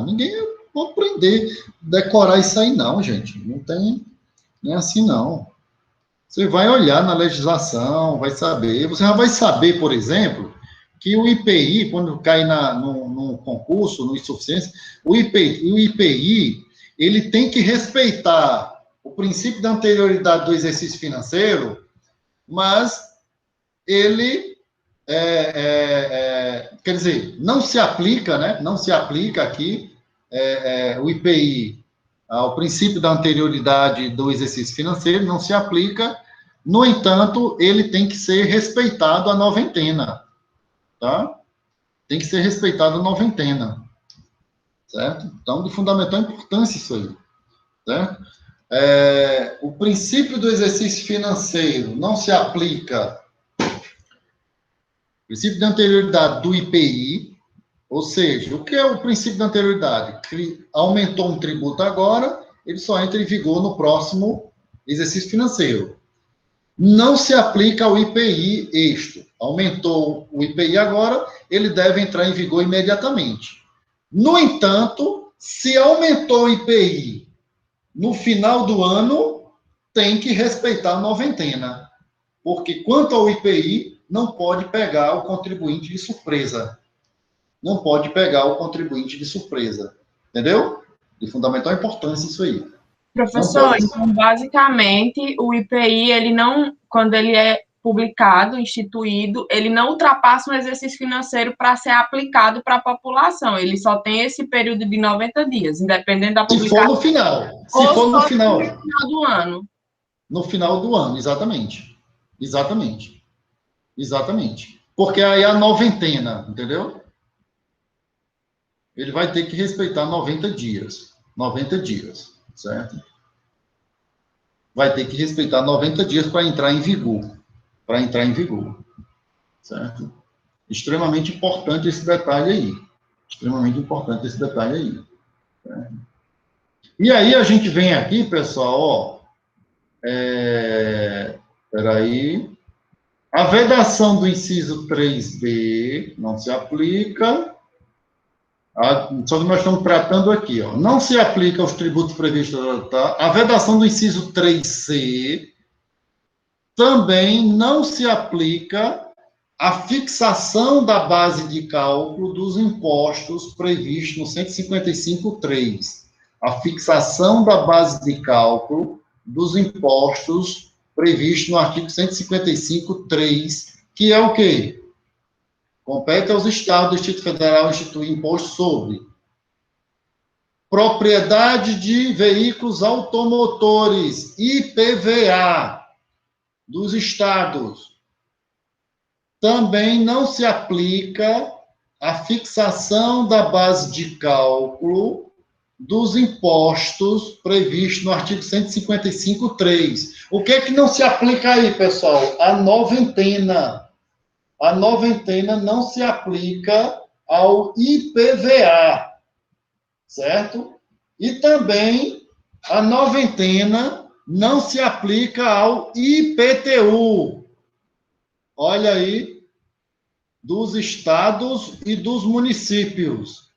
ninguém vai aprender, decorar isso aí não, gente. Não é assim não. Você vai olhar na legislação, vai saber. Você já vai saber, por exemplo, que o IPI, quando cai no concurso, no insuficiência, o IPI, ele tem que respeitar o princípio da anterioridade do exercício financeiro, mas ele, quer dizer, não se aplica, né? Não se aplica aqui o IPI ao princípio da anterioridade do exercício financeiro, não se aplica. No entanto, ele tem que ser respeitado a noventena, tá? Tem que ser respeitado a noventena, certo? Então, de fundamental importância isso aí, certo? O princípio do exercício financeiro não se aplica. O princípio da anterioridade do IPI, ou seja, o que é o princípio da anterioridade? Aumentou um tributo agora, ele só entra em vigor no próximo exercício financeiro. Não se aplica ao IPI isto. Aumentou o IPI agora, ele deve entrar em vigor imediatamente. No entanto, se aumentou o IPI no final do ano, tem que respeitar a noventena. Porque quanto ao IPI, não pode pegar o contribuinte de surpresa. Não pode pegar o contribuinte de surpresa. Entendeu? De fundamental importância isso aí. Professor, então, basicamente, o IPI, ele não, quando ele é publicado, instituído, ele não ultrapassa um exercício financeiro para ser aplicado para a população. Ele só tem esse período de 90 dias, independente da publicação. Se for no final. Se for no final. No final do ano. No final do ano, exatamente. Exatamente. Porque aí a noventena, entendeu? Ele vai ter que respeitar 90 dias. 90 dias, certo? Vai ter que respeitar 90 dias para entrar em vigor. Certo? Extremamente importante esse detalhe aí. Certo? E aí a gente vem aqui, pessoal, ó. Peraí. A vedação do inciso 3B não se aplica. Só que nós estamos tratando aqui, ó. Não se aplica aos tributos previstos. Tá? A vedação do inciso 3C também não se aplica à fixação da base de cálculo dos impostos previstos no 155.3. A fixação da base de cálculo dos impostos previstos no artigo 155.3, que é o quê? Compete aos estados do Distrito Federal instituir imposto sobre propriedade de veículos automotores, IPVA, dos estados. Também não se aplica a fixação da base de cálculo dos impostos previstos no artigo 155.3. O que é que não se aplica aí, pessoal? A noventena. A noventena não se aplica ao IPVA, certo? E também a noventena não se aplica ao IPTU. Olha aí, dos estados e dos municípios.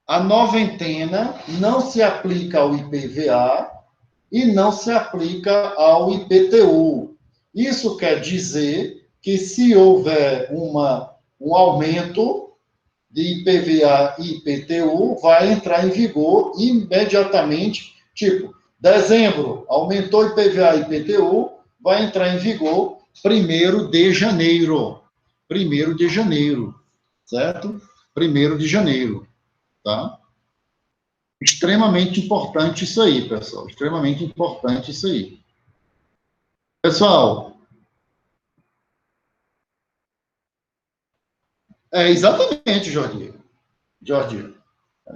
A noventena não se aplica ao IPVA e não se aplica ao IPTU. Isso quer dizer que se houver um aumento de IPVA e IPTU, vai entrar em vigor imediatamente, tipo, dezembro, aumentou IPVA e IPTU, vai entrar em vigor 1º de janeiro. 1º de janeiro, certo? 1º de janeiro. tá? Extremamente importante isso aí, pessoal. Extremamente importante isso aí. Pessoal, exatamente, Jordi.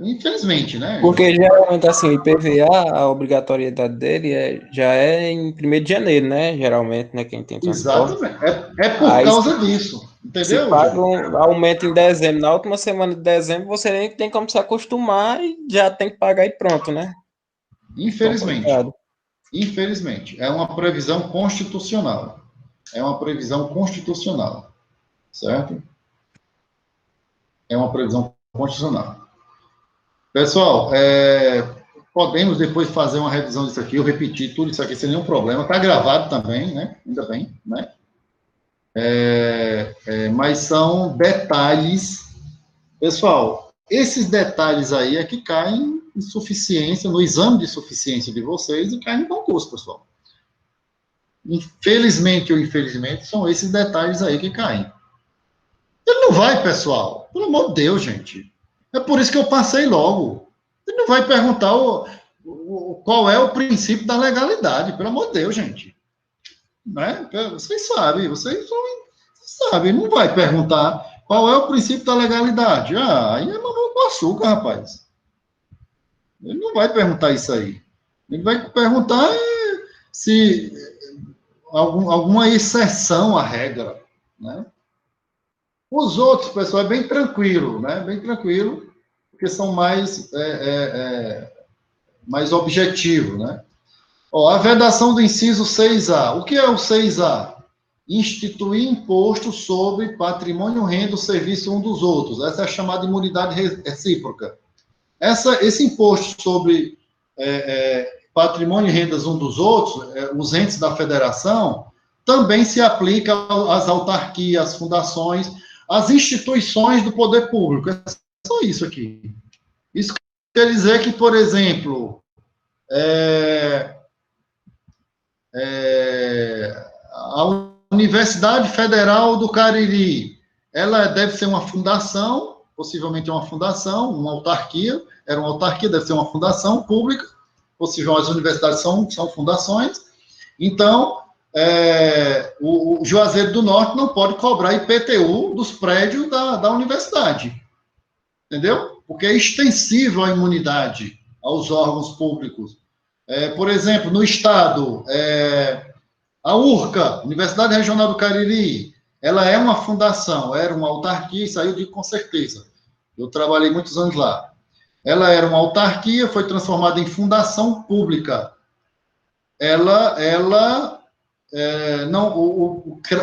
Infelizmente, né? Porque geralmente, assim, o IPVA, a obrigatoriedade dele já é em 1º de janeiro, né? Geralmente, né? Quem tem transporte. Exatamente. É por Aí, causa disso. se Entendeu, paga Jordi? aumento em dezembro, na última semana de dezembro, você nem tem como se acostumar e já tem que pagar e pronto, né? Infelizmente. Complicado. Infelizmente. É uma previsão constitucional. Certo? É uma previsão constitucional. Pessoal, podemos depois fazer uma revisão disso aqui, eu repetir tudo isso aqui sem nenhum problema. Está gravado também, né? Ainda bem, né? Mas são detalhes. Pessoal, esses detalhes aí é que caem em suficiência, no exame de suficiência de vocês e caem no concurso, pessoal. Infelizmente ou infelizmente, são esses detalhes aí que caem. Ele não vai, pessoal. Pelo amor de Deus, gente. É por isso que eu passei logo. Ele não vai perguntar qual é o princípio da legalidade. Pelo amor de Deus, gente. Né? Vocês sabem. Não vai perguntar qual é o princípio da legalidade. Aí é mamão com açúcar, rapaz. Ele não vai perguntar isso aí. Ele vai perguntar se alguma exceção à regra, né? Os outros, pessoal, é bem tranquilo, né? Bem tranquilo, porque são mais objetivos, né? A vedação do inciso 6A. O que é o 6A? Instituir imposto sobre patrimônio, renda, serviço um dos outros. Essa é a chamada imunidade recíproca. Esse imposto sobre patrimônio e rendas um dos outros, os entes da federação, também se aplica às autarquias, às fundações, às instituições do poder público. É só isso aqui. Isso quer dizer que, por exemplo, a Universidade Federal do Cariri, ela deve ser uma fundação, possivelmente uma fundação, uma autarquia, era uma autarquia, deve ser uma fundação pública, possivelmente as universidades são fundações. Então, o Juazeiro do Norte não pode cobrar IPTU dos prédios da universidade, entendeu? Porque é extensível a imunidade aos órgãos públicos. Por exemplo, no estado, a URCA, Universidade Regional do Cariri, ela é uma fundação, era uma autarquia, isso aí eu digo com certeza. Eu trabalhei muitos anos lá. Ela era uma autarquia, foi transformada em fundação pública.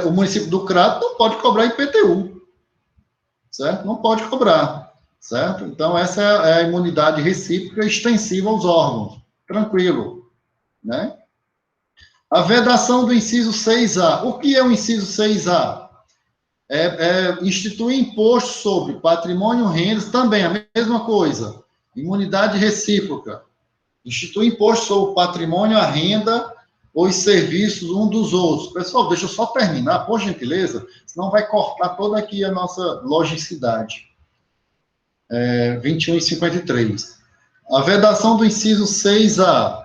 O município do Crato não pode cobrar IPTU, certo? Não pode cobrar, certo? Então, essa é a imunidade recíproca extensiva aos órgãos. Tranquilo, né? A vedação do inciso 6A. O que é o inciso 6A? Instituir imposto sobre patrimônio e rendas, também a mesma coisa. Imunidade recíproca. Instituir imposto sobre patrimônio, a renda ou os serviços um dos outros. Pessoal, deixa eu só terminar, por gentileza, senão vai cortar toda aqui a nossa logicidade. 21 e 53. A vedação do inciso 6A.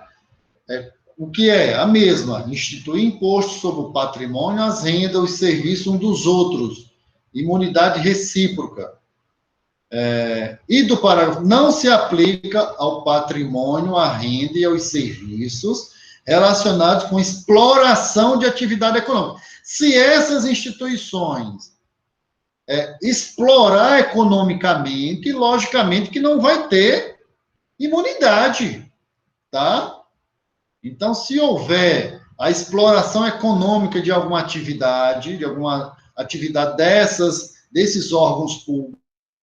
O que é? A mesma. Instituir imposto sobre o patrimônio, as rendas, os serviços um dos outros. Imunidade recíproca. E do parágrafo, não se aplica ao patrimônio, à renda e aos serviços relacionados com exploração de atividade econômica. Se essas instituições explorar economicamente, logicamente que não vai ter imunidade, tá? Então, se houver a exploração econômica de alguma atividade desses órgãos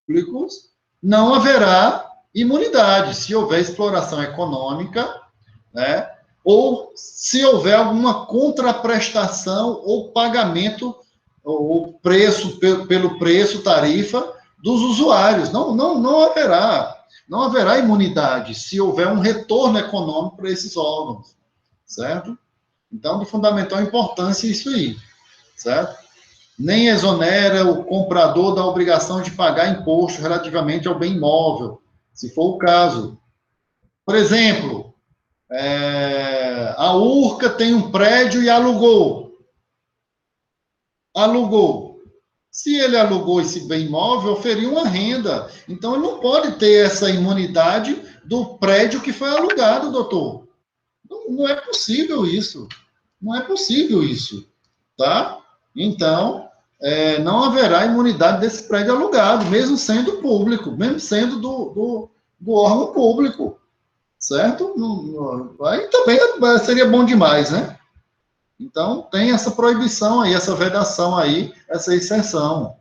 públicos, não haverá imunidade. Se houver exploração econômica, né, ou se houver alguma contraprestação ou pagamento, ou preço, pelo preço, tarifa dos usuários. Não haverá imunidade se houver um retorno econômico para esses órgãos, certo? Então, de fundamental importância isso aí, certo? Nem exonera o comprador da obrigação de pagar imposto relativamente ao bem imóvel, se for o caso. Por exemplo, a URCA tem um prédio e alugou. Se ele alugou esse bem imóvel, oferiu uma renda. Então, ele não pode ter essa imunidade do prédio que foi alugado, doutor. Não é possível isso. Não é possível isso, tá? Então, não haverá imunidade desse prédio alugado, mesmo sendo público, mesmo sendo do órgão público, certo? Aí também seria bom demais, né? Então, tem essa proibição aí, essa vedação aí, essa exceção.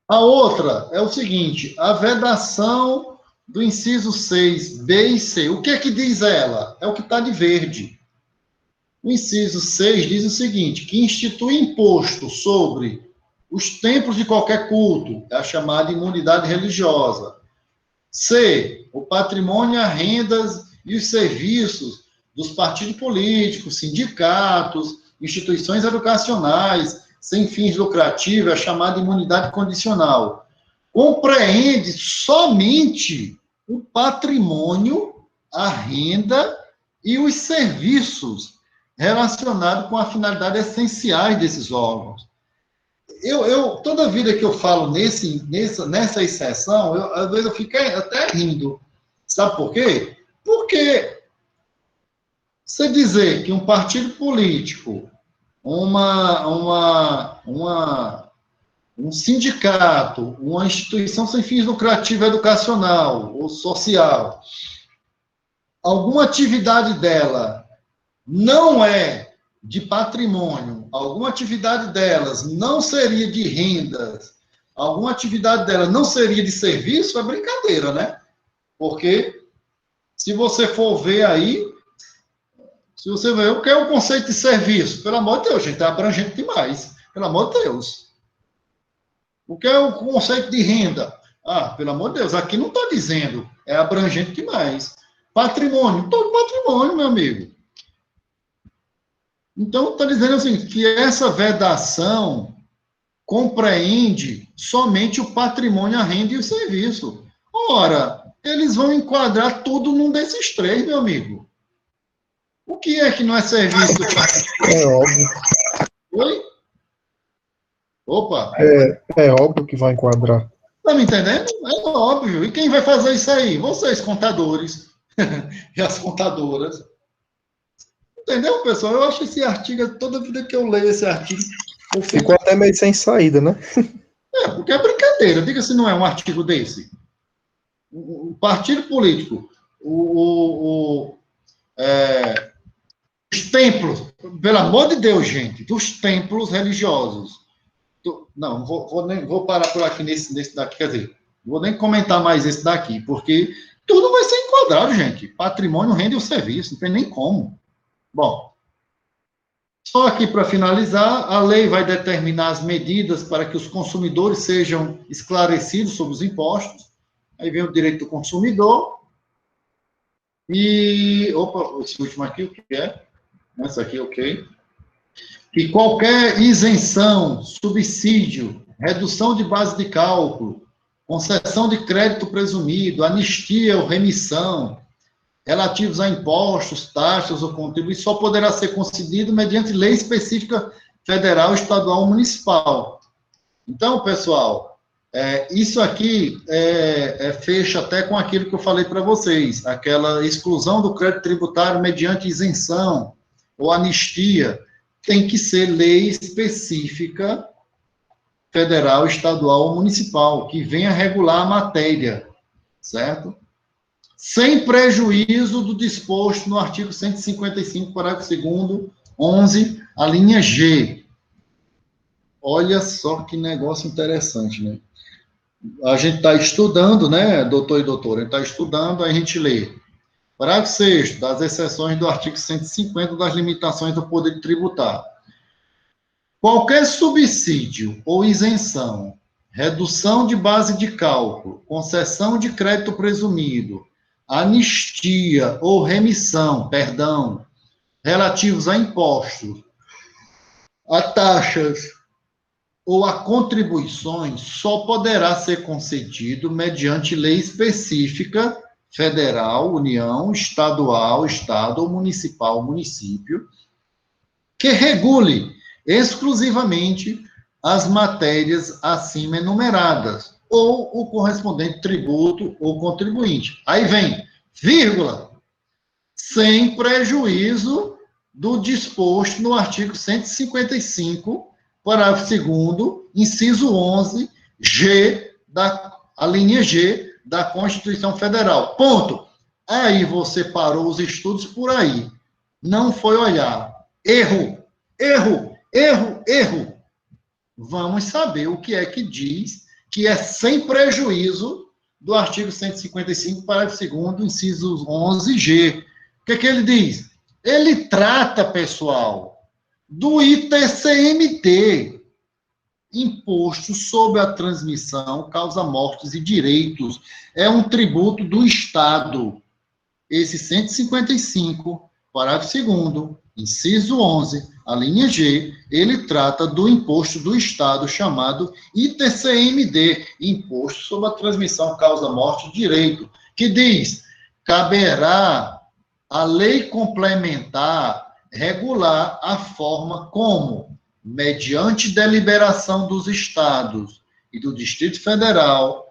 A outra é o seguinte, a vedação do inciso 6, B e C. O que é que diz ela? É o que está de verde. O inciso 6 diz o seguinte, que institui imposto sobre os templos de qualquer culto, é a chamada imunidade religiosa. C, o patrimônio, as rendas e os serviços dos partidos políticos, sindicatos, instituições educacionais, sem fins lucrativos, é a chamada imunidade condicional. Compreende somente o patrimônio, a renda e os serviços relacionados com a finalidade essenciais desses órgãos. Toda vida que eu falo nessa exceção, às vezes eu fico até rindo. Sabe por quê? Porque você dizer que um partido político, um sindicato, uma instituição sem fins lucrativos educacional ou social, alguma atividade dela não é de patrimônio, alguma atividade delas não seria de rendas, alguma atividade dela não seria de serviço, é brincadeira, né? Porque se você for ver aí, se você ver o que é o conceito de serviço, pelo amor de Deus, gente, é abrangente demais, pelo amor de Deus. O que é o conceito de renda? Pelo amor de Deus, aqui não está dizendo, é abrangente demais. Patrimônio, todo patrimônio, meu amigo. Então, está dizendo assim, que essa vedação compreende somente o patrimônio, a renda e o serviço. Ora, eles vão enquadrar tudo num desses três, meu amigo. O que é que não é serviço? É óbvio. Oi? Opa. É óbvio que vai enquadrar. Tá me entendendo? É óbvio. E quem vai fazer isso aí? Vocês, contadores. E as contadoras. Entendeu, pessoal? Eu acho esse artigo, toda vida que eu leio esse artigo... Ficou até meio sem saída, né? Porque é brincadeira. Diga se não é um artigo desse. O partido político, os templos, pelo amor de Deus, gente, dos templos religiosos. Não, vou parar por aqui nesse daqui, quer dizer, vou nem comentar mais esse daqui, porque tudo vai ser enquadrado, gente. Patrimônio, renda e o serviço, não tem nem como. Bom, só aqui para finalizar, a lei vai determinar as medidas para que os consumidores sejam esclarecidos sobre os impostos. Aí vem o direito do consumidor. E, esse último aqui, o que é? Essa aqui, ok. E qualquer isenção, subsídio, redução de base de cálculo, concessão de crédito presumido, anistia ou remissão, relativos a impostos, taxas ou contribuições, só poderá ser concedido mediante lei específica federal, estadual ou municipal. Então, pessoal, isso aqui fecha até com aquilo que eu falei para vocês, aquela exclusão do crédito tributário mediante isenção ou anistia, tem que ser lei específica federal, estadual ou municipal, que venha regular a matéria, certo? Sem prejuízo do disposto no artigo 155, parágrafo 2º, 11, a linha G. Olha só que negócio interessante, né? A gente está estudando, né, doutor e doutora? A gente está estudando, aí a gente lê. Parágrafo 6º, das exceções do artigo 150 das limitações do poder tributário. Qualquer subsídio ou isenção, redução de base de cálculo, concessão de crédito presumido, anistia ou remissão, relativos a impostos, a taxas ou a contribuições só poderá ser concedido mediante lei específica, federal, União, estadual, estado ou municipal, município, que regule exclusivamente as matérias acima enumeradas, ou o correspondente tributo ou contribuinte. Aí vem, vírgula, sem prejuízo do disposto no artigo 155, parágrafo 2º, inciso 11, a linha G da Constituição Federal. Ponto. Aí você parou os estudos por aí. Não foi olhar. Erro, erro, erro, erro. Vamos saber o que é que diz que é sem prejuízo do artigo 155, parágrafo 2º, inciso 11G. O que é que ele diz? Ele trata, pessoal, do ITCMD, Imposto sobre a Transmissão, Causa Mortes e Direitos. É um tributo do Estado. Esse 155, parágrafo 2º, inciso 11, a linha G, ele trata do imposto do Estado chamado ITCMD, Imposto sobre a Transmissão, Causa Morte e Direito, que diz, caberá a lei complementar regular a forma como, mediante deliberação dos estados e do Distrito Federal,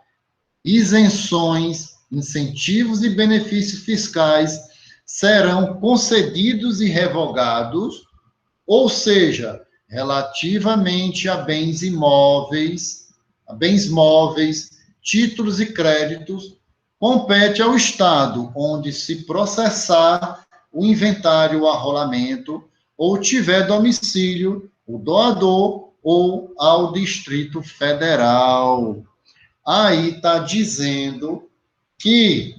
isenções, incentivos e benefícios fiscais serão concedidos e revogados, ou seja, relativamente a bens imóveis, a bens móveis, títulos e créditos, compete ao Estado, onde se processar o inventário, o arrolamento, ou tiver domicílio, o doador, ou ao Distrito Federal. Aí está dizendo que,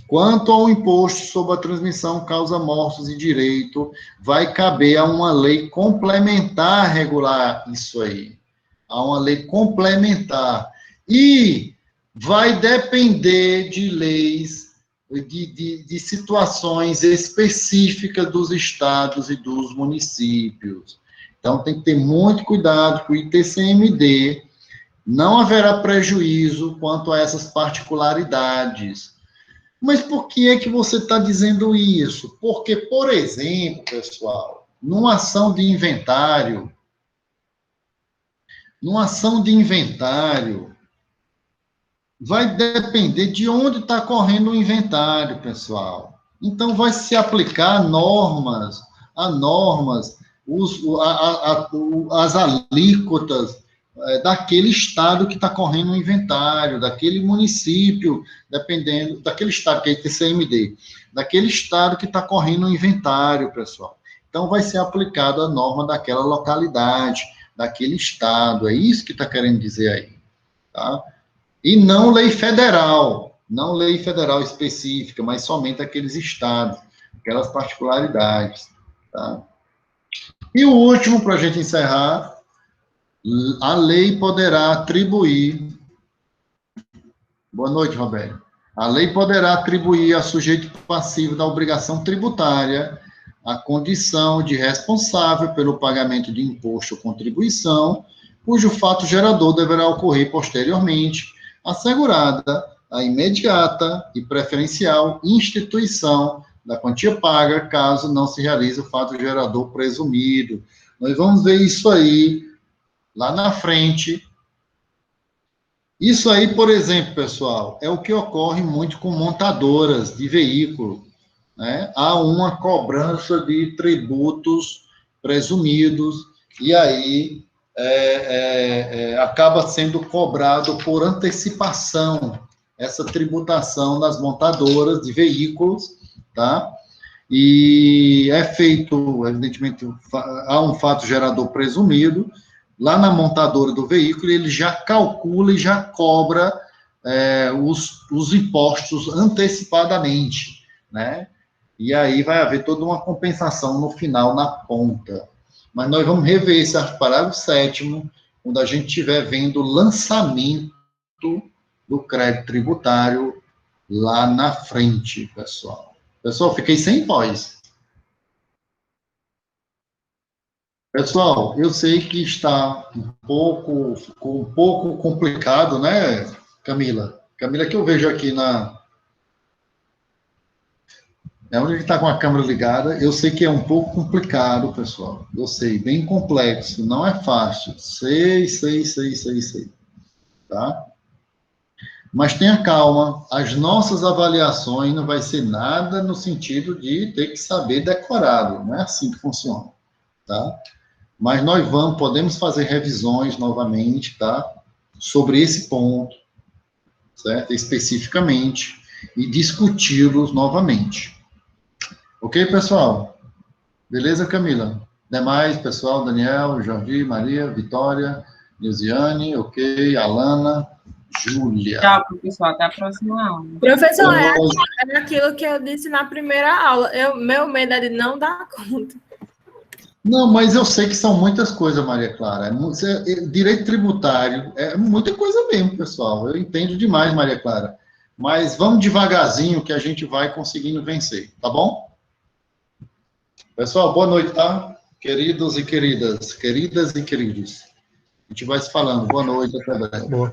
quanto ao imposto sobre a transmissão, causa mortes e direito, vai caber a uma lei complementar regular isso aí. A uma lei complementar. E vai depender de leis, de situações específicas dos estados e dos municípios. Então, tem que ter muito cuidado com o ITCMD. Não haverá prejuízo quanto a essas particularidades. Mas por que é que você está dizendo isso? Porque, por exemplo, pessoal, numa ação de inventário, vai depender de onde está correndo o inventário, pessoal. Então, vai se aplicar normas, as alíquotas daquele estado que está correndo o inventário, daquele município, dependendo, daquele estado que é ITCMD, daquele estado que está correndo o inventário, pessoal. Então, vai ser aplicada a norma daquela localidade, daquele estado, é isso que está querendo dizer aí, tá? E não lei federal específica, mas somente aqueles estados, aquelas particularidades, tá? E o último, para a gente encerrar, a lei poderá atribuir... Boa noite, Roberto. A lei poderá atribuir a sujeito passivo da obrigação tributária a condição de responsável pelo pagamento de imposto ou contribuição, cujo fato gerador deverá ocorrer posteriormente, assegurada a imediata e preferencial instituição da quantia paga, caso não se realize o fato gerador presumido. Nós vamos ver isso aí lá na frente. Isso aí, por exemplo, pessoal, é o que ocorre muito com montadoras de veículo, né? Há uma cobrança de tributos presumidos, e aí acaba sendo cobrado por antecipação essa tributação das montadoras de veículos, tá? E é feito, evidentemente, há um fato gerador presumido, lá na montadora do veículo, ele já calcula e já cobra os impostos antecipadamente, né? E aí vai haver toda uma compensação no final, na ponta. Mas nós vamos rever esse parágrafo 7º, quando a gente estiver vendo o lançamento do crédito tributário lá na frente, pessoal. Pessoal, fiquei sem voz. Pessoal, eu sei que ficou um pouco complicado, né, Camila? Camila, que eu vejo aqui onde ele está com a câmera ligada, eu sei que é um pouco complicado, pessoal. Eu sei, bem complexo, não é fácil. Sei. Tá? Mas tenha calma, as nossas avaliações não vai ser nada no sentido de ter que saber decorado, não é assim que funciona, tá? Mas nós podemos fazer revisões novamente, tá? Sobre esse ponto, certo? Especificamente, e discuti-los novamente. Ok, pessoal? Beleza, Camila? Demais, pessoal, Daniel, Jordi, Maria, Vitória, Nilziane, ok, Alana, Júlia. Tchau, professor. Até a próxima aula. Professor, é aquilo que eu disse na primeira aula. Meu medo é de não dar conta. Não, mas eu sei que são muitas coisas, Maria Clara. Direito tributário é muita coisa mesmo, pessoal. Eu entendo demais, Maria Clara. Mas vamos devagarzinho que a gente vai conseguindo vencer, tá bom? Pessoal, boa noite, tá? Queridos e queridas, queridas e queridos. A gente vai se falando. Boa noite, até breve. Boa.